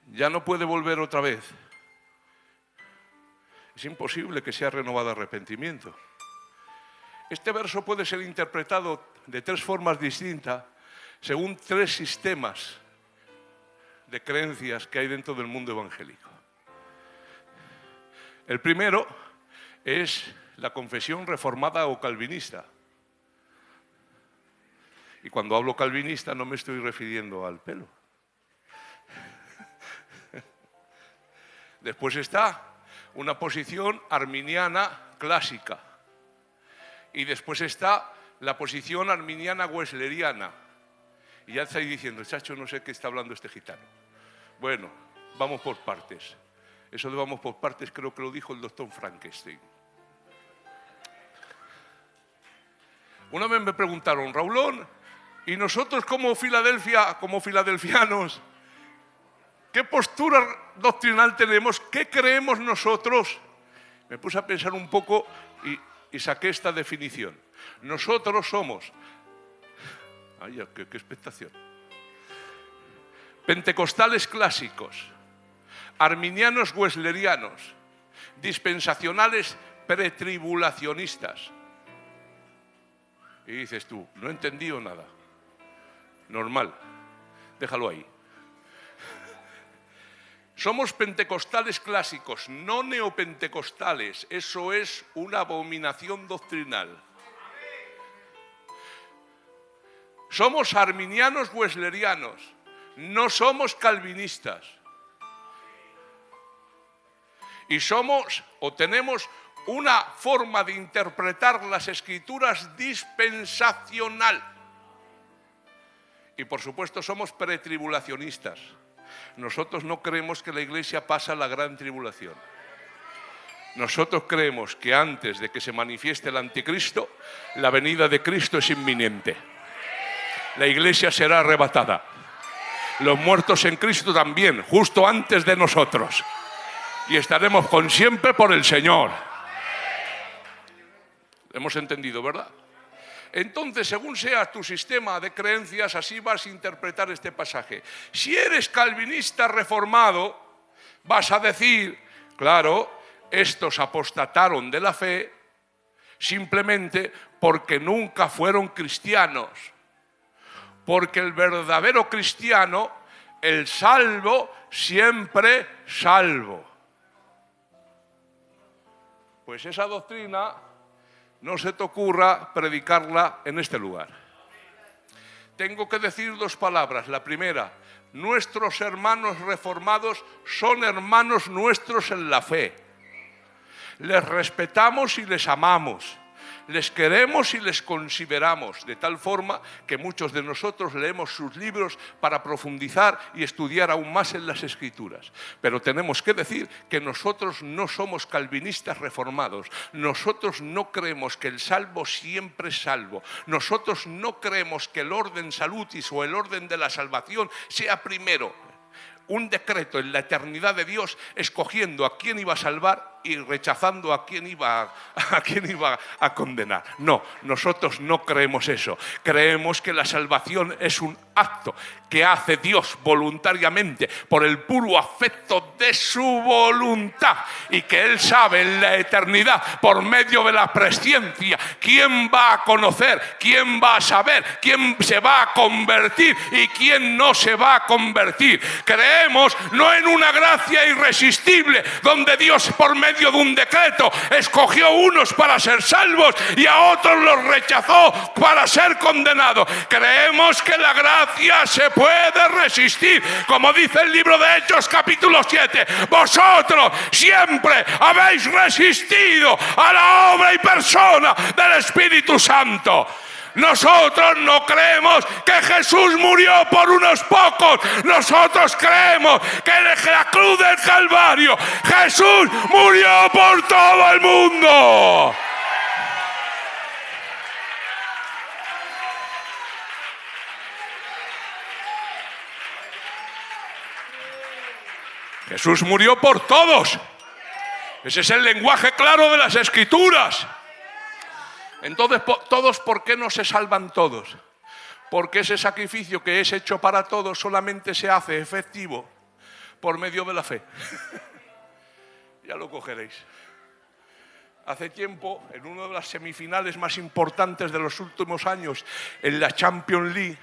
ya no puede volver otra vez. Es imposible que sea renovado a arrepentimiento. Este verso puede ser interpretado de 3 formas distintas según 3 sistemas de creencias que hay dentro del mundo evangélico. El primero es la confesión reformada o calvinista. Y cuando hablo calvinista no me estoy refiriendo al pelo. Después está una posición arminiana clásica. Y después está la posición arminiana wesleriana. Y ya estáis diciendo, chacho, no sé qué está hablando este gitano. Bueno, vamos por partes. Eso de vamos por partes creo que lo dijo el doctor Frankenstein. Una vez me preguntaron, Raulón, ¿y nosotros como Filadelfia, como filadelfianos, qué postura doctrinal tenemos? ¿Qué creemos nosotros? Me puse a pensar un poco y y saqué esta definición. Nosotros somos, ay, qué expectación, pentecostales clásicos, arminianos weslerianos, dispensacionales pretribulacionistas. Y dices tú, no he entendido nada. Normal, déjalo ahí. Somos pentecostales clásicos, no neopentecostales. Eso es una abominación doctrinal. Somos arminianos weslerianos, no somos calvinistas. Y somos o tenemos una forma de interpretar las Escrituras dispensacional. Y por supuesto somos pretribulacionistas. Nosotros no creemos que la Iglesia pasa la gran tribulación. Nosotros creemos que antes de que se manifieste el anticristo, la venida de Cristo es inminente. La Iglesia será arrebatada. Los muertos en Cristo también, justo antes de nosotros. Y estaremos con siempre por el Señor. Hemos entendido, ¿verdad? Entonces, según sea tu sistema de creencias, así vas a interpretar este pasaje. Si eres calvinista reformado, vas a decir, claro, estos apostataron de la fe simplemente porque nunca fueron cristianos. Porque el verdadero cristiano, el salvo, siempre salvo. Pues esa doctrina no se te ocurra predicarla en este lugar. Tengo que decir dos palabras. La primera, nuestros hermanos reformados son hermanos nuestros en la fe. Les respetamos y les amamos. Les queremos y les consideramos, de tal forma que muchos de nosotros leemos sus libros para profundizar y estudiar aún más en las Escrituras. Pero tenemos que decir que nosotros no somos calvinistas reformados. Nosotros no creemos que el salvo siempre es salvo. Nosotros no creemos que el orden salutis o el orden de la salvación sea primero un decreto en la eternidad de Dios, escogiendo a quién iba a salvar y rechazando a quién iba a condenar. No, nosotros no creemos eso. Creemos que la salvación es un acto que hace Dios voluntariamente por el puro afecto de su voluntad, y que Él sabe en la eternidad, por medio de la presciencia, quién va a conocer, quién va a saber, quién se va a convertir y quién no se va a convertir. Creemos no en una gracia irresistible donde Dios, por medio de un decreto, escogió unos para ser salvos y a otros los rechazó para ser condenados. Creemos que la gracia se puede resistir, como dice el libro de Hechos capítulo 7. Vosotros siempre habéis resistido a la obra y persona del Espíritu Santo. Nosotros no creemos que Jesús murió por unos pocos. Nosotros creemos que en la cruz del Calvario Jesús murió por todo el mundo. Jesús murió por todos. Ese es el lenguaje claro de las Escrituras. Entonces, ¿todos por qué no se salvan todos? Porque ese sacrificio que es hecho para todos solamente se hace efectivo por medio de la fe. Ya lo cogeréis. Hace tiempo, en una de las semifinales más importantes de los últimos años, en la Champions League,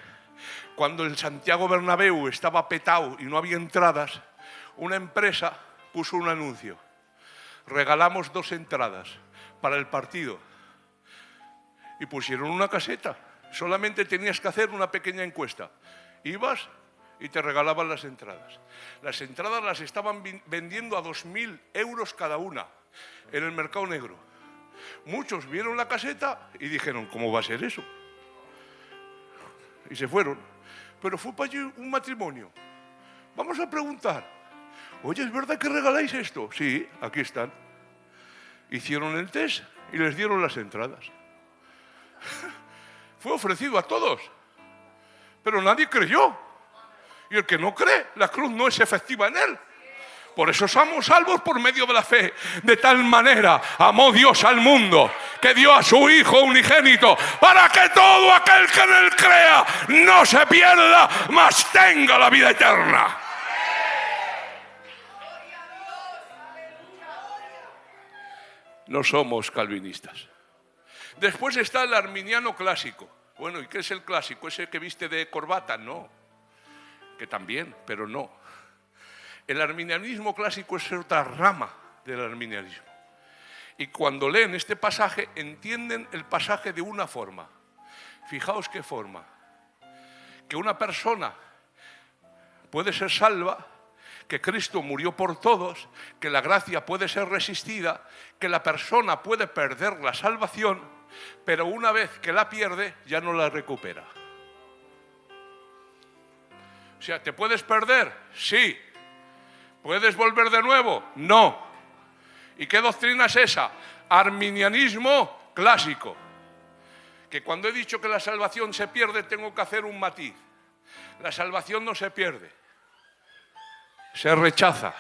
cuando el Santiago Bernabéu estaba petado y no había entradas, una empresa puso un anuncio: regalamos 2 entradas para el partido. Y pusieron una caseta. Solamente tenías que hacer una pequeña encuesta. Ibas y te regalaban las entradas. Las entradas las estaban vendiendo a 2.000 euros cada una en el mercado negro. Muchos vieron la caseta y dijeron, ¿cómo va a ser eso? Y se fueron. Pero fue para allí un matrimonio. Vamos a preguntar. Oye, ¿es verdad que regaláis esto? Sí, aquí están. Hicieron el test y les dieron las entradas. Fue ofrecido a todos, pero nadie creyó. Y el que no cree, la cruz no es efectiva en él. Por eso somos salvos por medio de la fe. De tal manera amó Dios al mundo que dio a su Hijo unigénito para que todo aquel que en él crea no se pierda, mas tenga la vida eterna. No somos calvinistas. Después está el arminiano clásico. Bueno, ¿y qué es el clásico? ¿Ese que viste de corbata? No. Que también, pero no. El arminianismo clásico es otra rama del arminianismo. Y cuando leen este pasaje, entienden el pasaje de una forma. Fijaos qué forma. Que una persona puede ser salva, que Cristo murió por todos, que la gracia puede ser resistida, que la persona puede perder la salvación, pero una vez que la pierde, ya no la recupera. O sea, ¿te puedes perder? Sí. ¿Puedes volver de nuevo? No. ¿Y qué doctrina es esa? Arminianismo clásico. Que cuando he dicho que la salvación se pierde, tengo que hacer un matiz. La salvación no se pierde, se rechaza.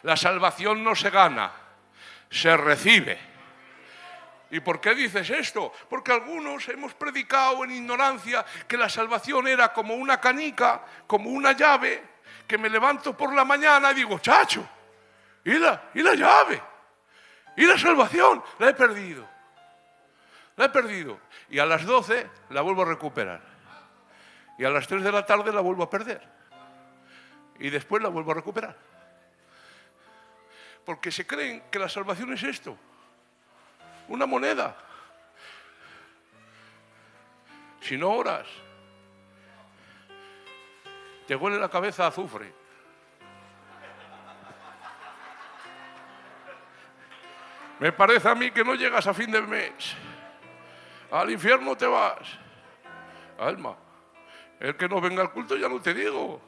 La salvación no se gana, se recibe. ¿Y por qué dices esto? Porque algunos hemos predicado en ignorancia que la salvación era como una canica, como una llave, que me levanto por la mañana y digo, chacho, ¿y la llave? ¿Y la salvación? La he perdido. La he perdido. Y a las 12 la vuelvo a recuperar. Y a las 3 de la tarde la vuelvo a perder. Y después la vuelvo a recuperar. Porque se creen que la salvación es esto. Una moneda. Si no oras, te huele la cabeza a azufre. Me parece a mí que no llegas a fin del mes. Al infierno te vas. Alma, el que no venga al culto ya no te digo.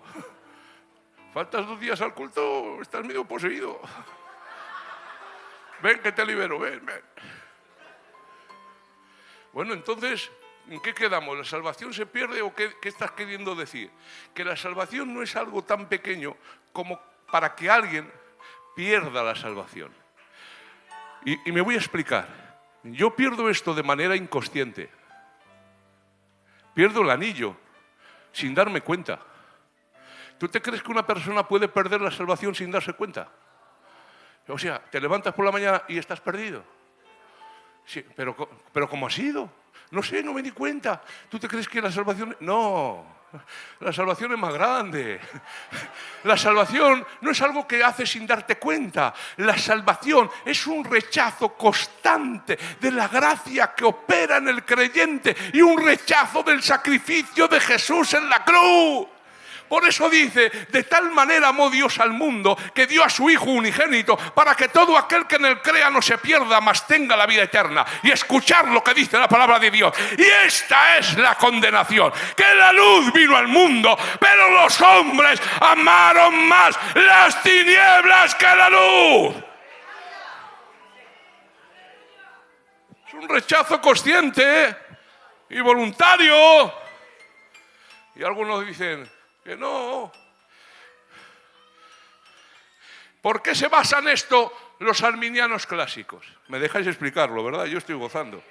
Faltas 2 días al culto, estás medio poseído. Ven que te libero, ven. Bueno, entonces, ¿en qué quedamos? ¿La salvación se pierde o qué estás queriendo decir? Que la salvación no es algo tan pequeño como para que alguien pierda la salvación. Y me voy a explicar. Yo pierdo esto de manera inconsciente. Pierdo el anillo sin darme cuenta. ¿Tú te crees que una persona puede perder la salvación sin darse cuenta? O sea, te levantas por la mañana y estás perdido. Sí, pero ¿cómo ha sido? No sé, no me di cuenta. ¿Tú te crees que la salvación...? No, la salvación es más grande. La salvación no es algo que haces sin darte cuenta. La salvación es un rechazo constante de la gracia que opera en el creyente y un rechazo del sacrificio de Jesús en la cruz. Por eso dice, de tal manera amó Dios al mundo que dio a su Hijo unigénito para que todo aquel que en él crea no se pierda, mas tenga la vida eterna. Y escuchar lo que dice la palabra de Dios. Y esta es la condenación, que la luz vino al mundo, pero los hombres amaron más las tinieblas que la luz. Es un rechazo consciente y voluntario. Y algunos dicen que no. ¿Por qué se basan en esto los arminianos clásicos? Me dejáis explicarlo, ¿verdad? Yo estoy gozando.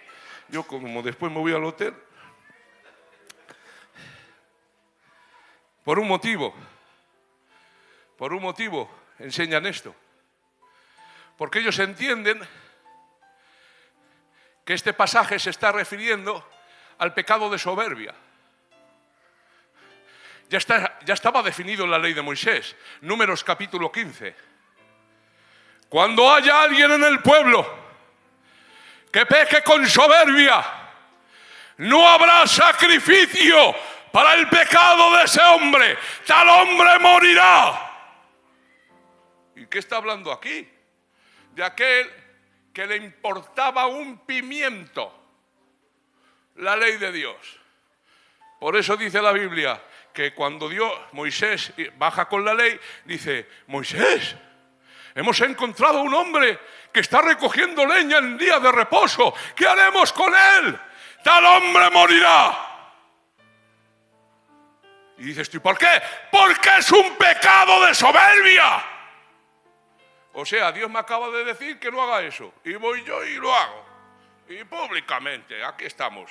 Yo como después me voy al hotel. Por un motivo enseñan esto. Porque ellos entienden que este pasaje se está refiriendo al pecado de soberbia. Ya estaba definido en la ley de Moisés, Números capítulo 15. Cuando haya alguien en el pueblo que peque con soberbia, no habrá sacrificio para el pecado de ese hombre, tal hombre morirá. ¿Y qué está hablando aquí? De aquel que le importaba un pimiento la ley de Dios. Por eso dice la Biblia que cuando Moisés baja con la ley, dice, Moisés, hemos encontrado un hombre que está recogiendo leña en día de reposo. ¿Qué haremos con él? Tal hombre morirá. Y dices tú, ¿por qué? Porque es un pecado de soberbia. O sea, Dios me acaba de decir que no haga eso. Y voy yo y lo hago. Y públicamente, aquí estamos.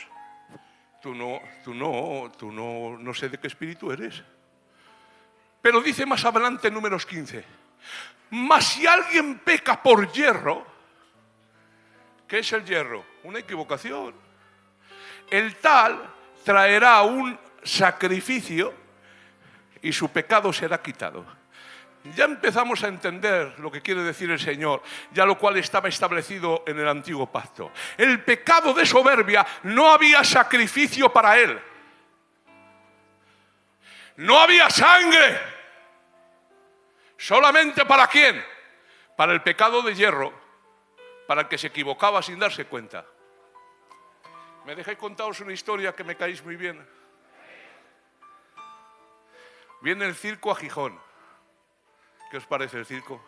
Tú no sé de qué espíritu eres. Pero dice más adelante en Números 15. Mas si alguien peca por yerro, ¿qué es el yerro? Una equivocación. El tal traerá un sacrificio y su pecado será quitado. Ya empezamos a entender lo que quiere decir el Señor, ya lo cual estaba establecido en el antiguo pacto. El pecado de soberbia, no había sacrificio para él. No había sangre. ¿Solamente para quién? Para el pecado de yerro, para el que se equivocaba sin darse cuenta. ¿Me dejáis contaros una historia que me caéis muy bien? Viene el circo a Gijón. ¿Qué os parece el circo?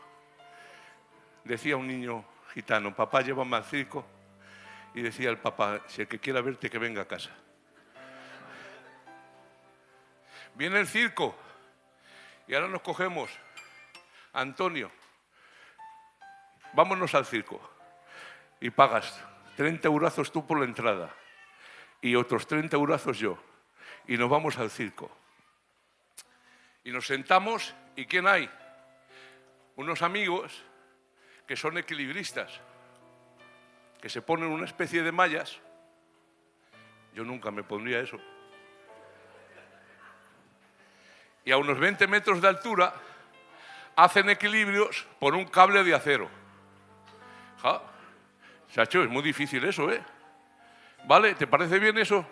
Decía un niño gitano, papá, llévame al circo. Y decía el papá, si el que quiera verte, que venga a casa. Viene el circo. Y ahora nos cogemos. Antonio, vámonos al circo. Y pagas 30 eurazos tú por la entrada. Y otros 30 eurazos yo. Y nos vamos al circo. Y nos sentamos, ¿y quién hay? Unos amigos que son equilibristas, que se ponen una especie de mallas. Yo nunca me pondría eso. Y a unos 20 metros de altura hacen equilibrios por un cable de acero. Ja, chacho, es muy difícil eso, ¿eh? ¿Vale? ¿Te parece bien eso?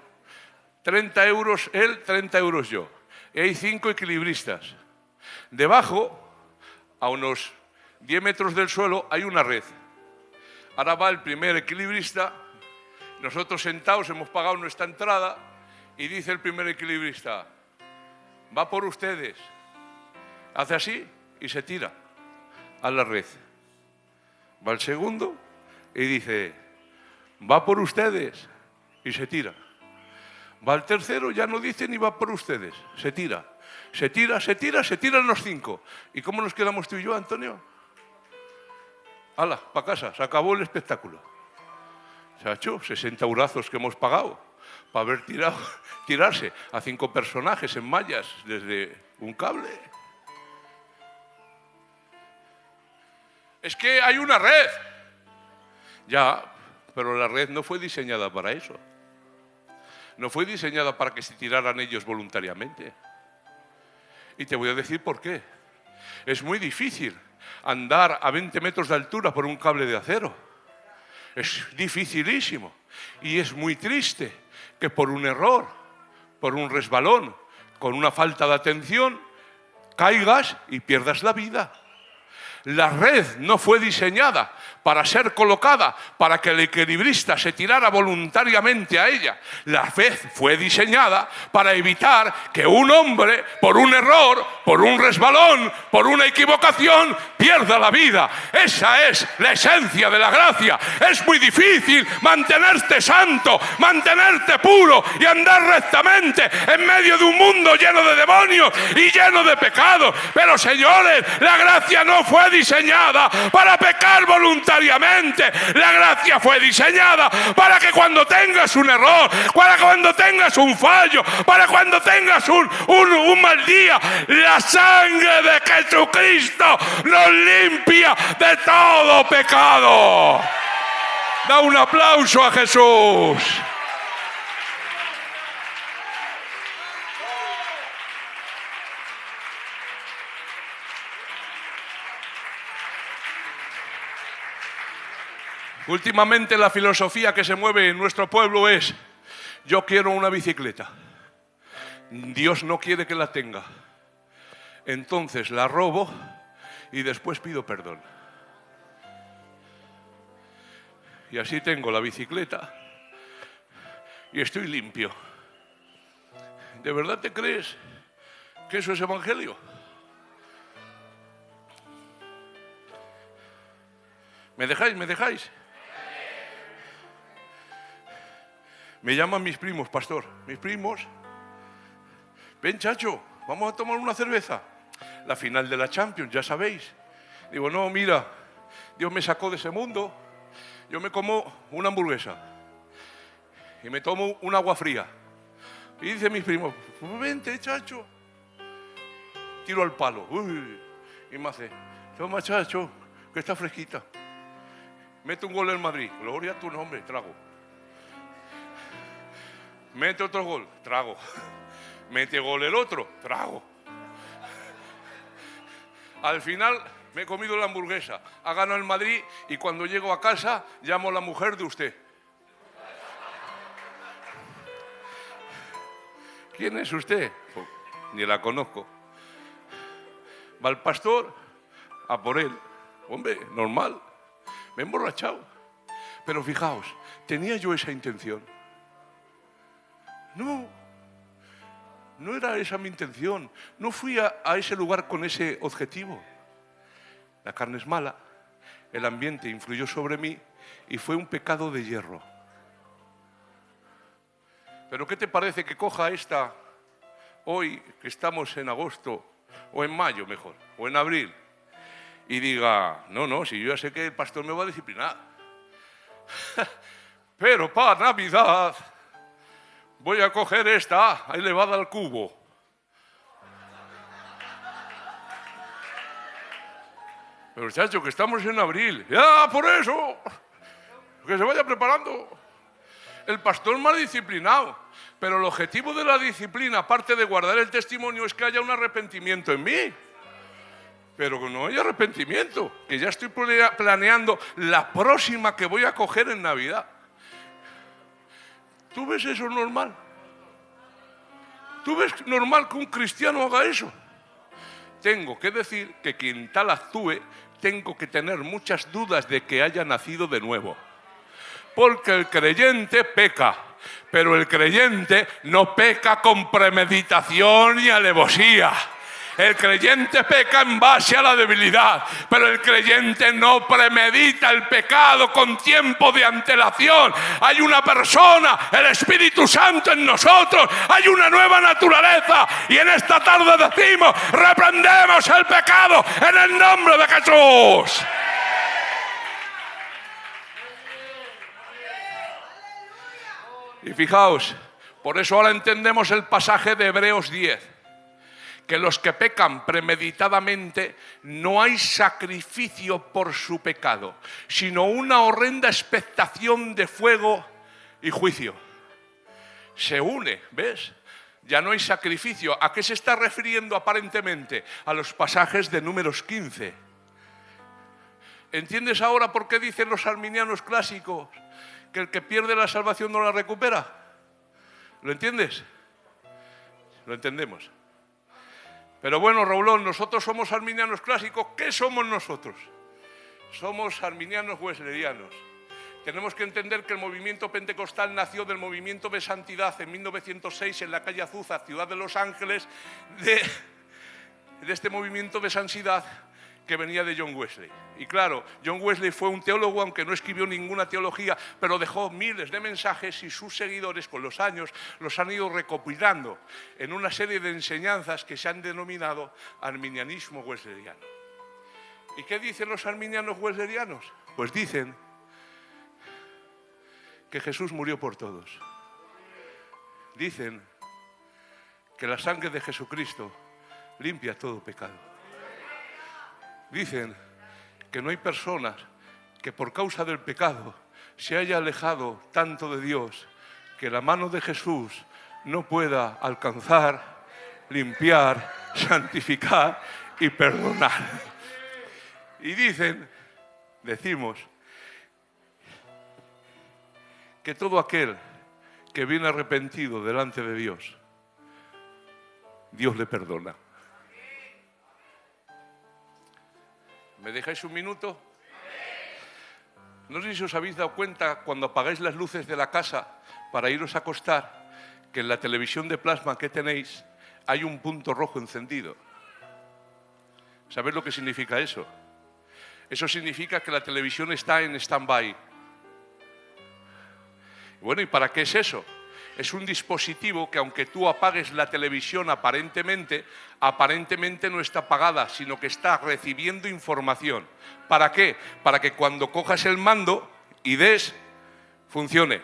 30 euros él, 30 euros yo. Y hay 5 equilibristas. Debajo, a unos 10 metros del suelo, hay una red. Ahora va el primer equilibrista, nosotros sentados hemos pagado nuestra entrada y dice el primer equilibrista, va por ustedes. Hace así y se tira a la red. Va el segundo y dice, va por ustedes y se tira. Va el tercero, ya no dice ni va por ustedes, se tira. Se tiran los 5. ¿Y cómo nos quedamos tú y yo, Antonio? ¡Hala, para casa! Se acabó el espectáculo. Chacho, 60 eurazos que hemos pagado para ver tirarse a 5 personajes en mallas desde un cable. Es que hay una red. Ya, pero la red no fue diseñada para eso. No fue diseñada para que se tiraran ellos voluntariamente. Y te voy a decir por qué. Es muy difícil andar a 20 metros de altura por un cable de acero. Es dificilísimo. Y es muy triste que por un error, por un resbalón, con una falta de atención, caigas y pierdas la vida. La red no fue diseñada para ser colocada para que el equilibrista se tirara voluntariamente a ella. La red fue diseñada para evitar que un hombre, por un error, por un resbalón, por una equivocación, pierda la vida. Esa es la esencia de la gracia. Es muy difícil mantenerte santo, mantenerte puro y andar rectamente en medio de un mundo lleno de demonios y lleno de pecados. Pero señores, la gracia no fue diseñada para pecar voluntariamente. La gracia fue diseñada para que cuando tengas un error, para cuando tengas un fallo, para cuando tengas un mal día, la sangre de Jesucristo nos limpia de todo pecado. Da un aplauso a Jesús. Últimamente la filosofía que se mueve en nuestro pueblo es: yo quiero una bicicleta, Dios no quiere que la tenga, entonces la robo y después pido perdón. Y así tengo la bicicleta y estoy limpio. ¿De verdad te crees que eso es evangelio? ¿Me dejáis? ¿Me dejáis? Me llaman mis primos, pastor. Mis primos. Ven, chacho, vamos a tomar una cerveza. La final de la Champions, ya sabéis. Digo, no, mira, Dios me sacó de ese mundo, yo me como una hamburguesa y me tomo un agua fría. Y dicen mis primos, vente, chacho. Tiro al palo. Uy, y me hace, toma, chacho, que está fresquita. Mete un gol en Madrid, gloria a tu nombre, trago. Mete otro gol, trago. Mete gol el otro, trago. Al final me he comido la hamburguesa, ha ganado el Madrid y cuando llego a casa llamo a la mujer de usted. ¿Quién es usted? Pues, ni la conozco. Va el pastor a por él. Hombre, normal. Me he emborrachado. Pero fijaos, ¿tenía yo esa intención? No, no era esa mi intención. No fui a ese lugar con ese objetivo. La carne es mala, el ambiente influyó sobre mí y fue un pecado de hierro. Pero ¿qué te parece que coja esta hoy, que estamos en agosto, o en mayo mejor, o en abril, y diga, no, si yo ya sé que el pastor me va a disciplinar, pero para Navidad voy a coger esta elevada al cubo? Pero chacho, que estamos en abril, ya por eso, que se vaya preparando. El pastor me ha disciplinado, pero el objetivo de la disciplina, aparte de guardar el testimonio, es que haya un arrepentimiento en mí. Pero que no hay arrepentimiento, que ya estoy planeando la próxima que voy a coger en Navidad. ¿Tú ves eso normal? ¿Tú ves normal que un cristiano haga eso? Tengo que decir que quien tal actúe, tengo que tener muchas dudas de que haya nacido de nuevo. Porque el creyente peca, pero el creyente no peca con premeditación y alevosía. El creyente peca en base a la debilidad, pero el creyente no premedita el pecado con tiempo de antelación. Hay una persona, el Espíritu Santo en nosotros, hay una nueva naturaleza y en esta tarde decimos, reprendemos el pecado en el nombre de Jesús. Y fijaos, por eso ahora entendemos el pasaje de Hebreos 10, que los que pecan premeditadamente no hay sacrificio por su pecado, sino una horrenda expectación de fuego y juicio. Se une, ¿ves? Ya no hay sacrificio. ¿A qué se está refiriendo aparentemente? A los pasajes de Números 15. ¿Entiendes ahora por qué dicen los arminianos clásicos que el que pierde la salvación no la recupera? ¿Lo entiendes? Lo entendemos. Pero bueno, Raulón, nosotros somos arminianos clásicos. ¿Qué somos nosotros? Somos arminianos weslerianos. Tenemos que entender que el movimiento pentecostal nació del movimiento de santidad en 1906 en la calle Azusa, ciudad de Los Ángeles, de este movimiento de santidad que venía de John Wesley. Y claro, John Wesley fue un teólogo, aunque no escribió ninguna teología, pero dejó miles de mensajes y sus seguidores con los años los han ido recopilando en una serie de enseñanzas que se han denominado arminianismo wesleyano. ¿Y qué dicen los arminianos weslerianos? Pues dicen que Jesús murió por todos. Dicen que la sangre de Jesucristo limpia todo pecado. Dicen que no hay personas que por causa del pecado se haya alejado tanto de Dios que la mano de Jesús no pueda alcanzar, limpiar, santificar y perdonar. Y decimos que todo aquel que viene arrepentido delante de Dios, Dios le perdona. ¿Me dejáis un minuto? No sé si os habéis dado cuenta cuando apagáis las luces de la casa para iros a acostar que en la televisión de plasma que tenéis hay un punto rojo encendido. ¿Sabéis lo que significa eso? Eso significa que la televisión está en stand-by. Bueno, ¿y para qué es eso? es un dispositivo que, aunque tú apagues la televisión aparentemente no está apagada, sino que está recibiendo información. ¿Para qué? Para que cuando cojas el mando y des, funcione.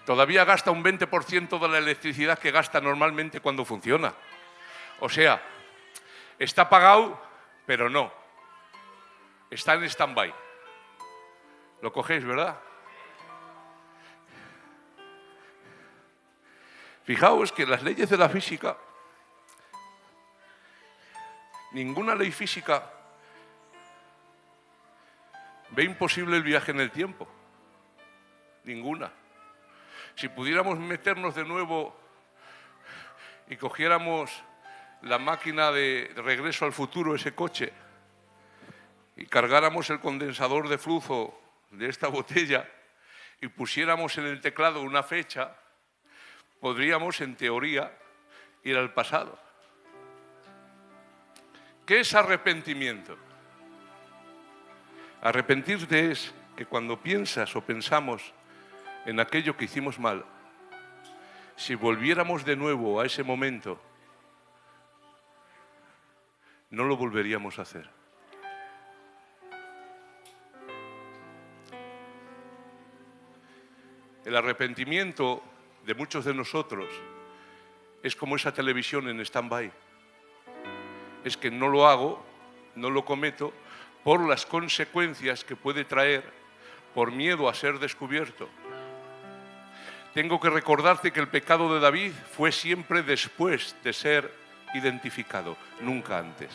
Todavía gasta un 20% de la electricidad que gasta normalmente cuando funciona. O sea, está apagado, pero no. Está en stand-by. ¿Lo cogéis, verdad? Fijaos que las leyes de la física, ninguna ley física ve imposible el viaje en el tiempo. Ninguna. Si pudiéramos meternos de nuevo y cogiéramos la máquina de regreso al futuro, ese coche, y cargáramos el condensador de flujo de esta botella y pusiéramos en el teclado una fecha, podríamos, en teoría, ir al pasado. ¿Qué es arrepentimiento? Arrepentirte es que cuando piensas o pensamos en aquello que hicimos mal, si volviéramos de nuevo a ese momento, no lo volveríamos a hacer. El arrepentimiento de muchos de nosotros es como esa televisión en stand-by. Es que no lo hago, no lo cometo, por las consecuencias que puede traer, por miedo a ser descubierto. Tengo que recordarte que el pecado de David fue siempre después de ser identificado, nunca antes.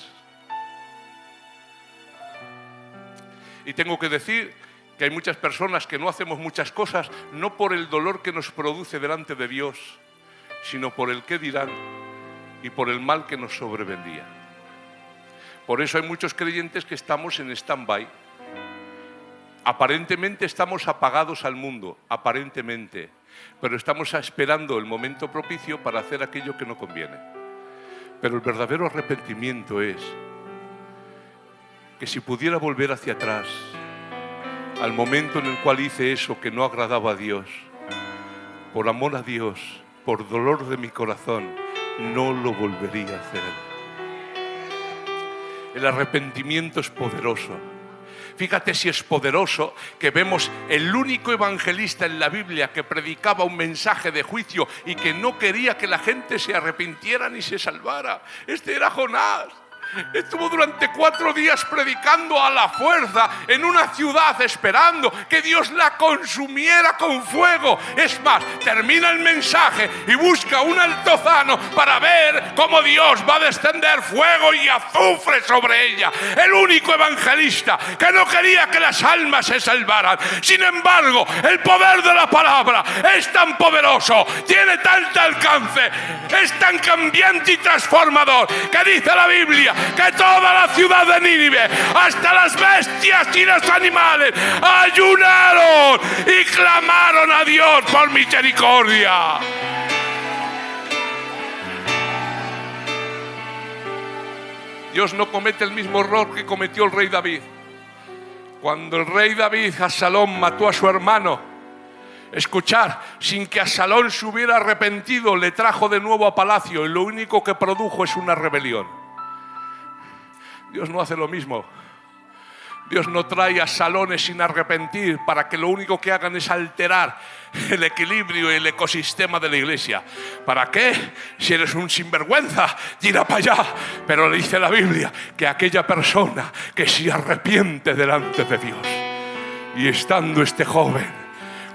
Y tengo que decir que hay muchas personas que no hacemos muchas cosas no por el dolor que nos produce delante de Dios, sino por el qué dirán y por el mal que nos sobrevendría. Por eso hay muchos creyentes que estamos en stand-by. Aparentemente estamos apagados al mundo, aparentemente, pero estamos esperando el momento propicio para hacer aquello que no conviene. Pero el verdadero arrepentimiento es que si pudiera volver hacia atrás, al momento en el cual hice eso que no agradaba a Dios, por amor a Dios, por dolor de mi corazón, no lo volvería a hacer. El arrepentimiento es poderoso. Fíjate si es poderoso que vemos el único evangelista en la Biblia que predicaba un mensaje de juicio y que no quería que la gente se arrepintiera ni se salvara. Este era Jonás. Estuvo durante 4 días predicando a la fuerza en una ciudad esperando que Dios la consumiera con fuego. Es más, termina el mensaje y busca un altozano para ver cómo Dios va a descender fuego y azufre sobre ella. El único evangelista que no quería que las almas se salvaran. Sin embargo, el poder de la palabra es tan poderoso, tiene tanto alcance, es tan cambiante y transformador, que dice la Biblia que toda la ciudad de Nínive, hasta las bestias y los animales, ayunaron y clamaron a Dios por misericordia. Dios no comete el mismo error que cometió el rey David. Cuando el rey David, Absalón, mató a su hermano, escuchar, sin que Absalón se hubiera arrepentido, le trajo de nuevo a palacio y lo único que produjo es una rebelión. Dios no hace lo mismo. Dios no trae a Salones sin arrepentir para que lo único que hagan es alterar el equilibrio y el ecosistema de la iglesia. ¿Para qué? Si eres un sinvergüenza, tira para allá. Pero le dice la Biblia que aquella persona que se arrepiente delante de Dios. Y estando este joven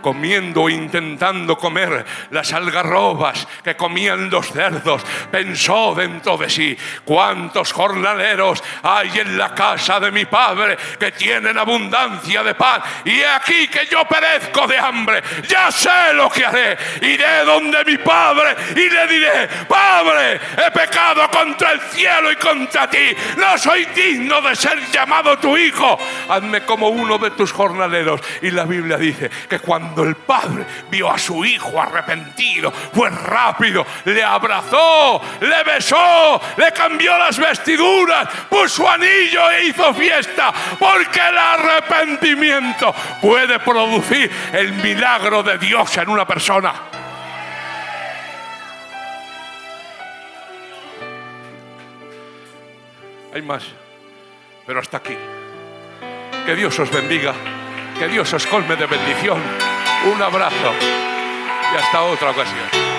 comiendo o intentando comer las algarrobas que comían los cerdos, pensó dentro de sí: cuántos jornaleros hay en la casa de mi padre que tienen abundancia de pan, y he aquí que yo perezco de hambre. Ya sé lo que haré, iré donde mi padre y le diré: Padre, he pecado contra el cielo y contra ti, no soy digno de ser llamado tu hijo, hazme como uno de tus jornaleros. Y la Biblia dice que cuando Cuando el padre vio a su hijo arrepentido, fue rápido, le abrazó, le besó, le cambió las vestiduras, puso anillo e hizo fiesta, porque el arrepentimiento puede producir el milagro de Dios en una persona. Hay más, pero hasta aquí. Que Dios os bendiga, que Dios os colme de bendición. Un abrazo y hasta otra ocasión.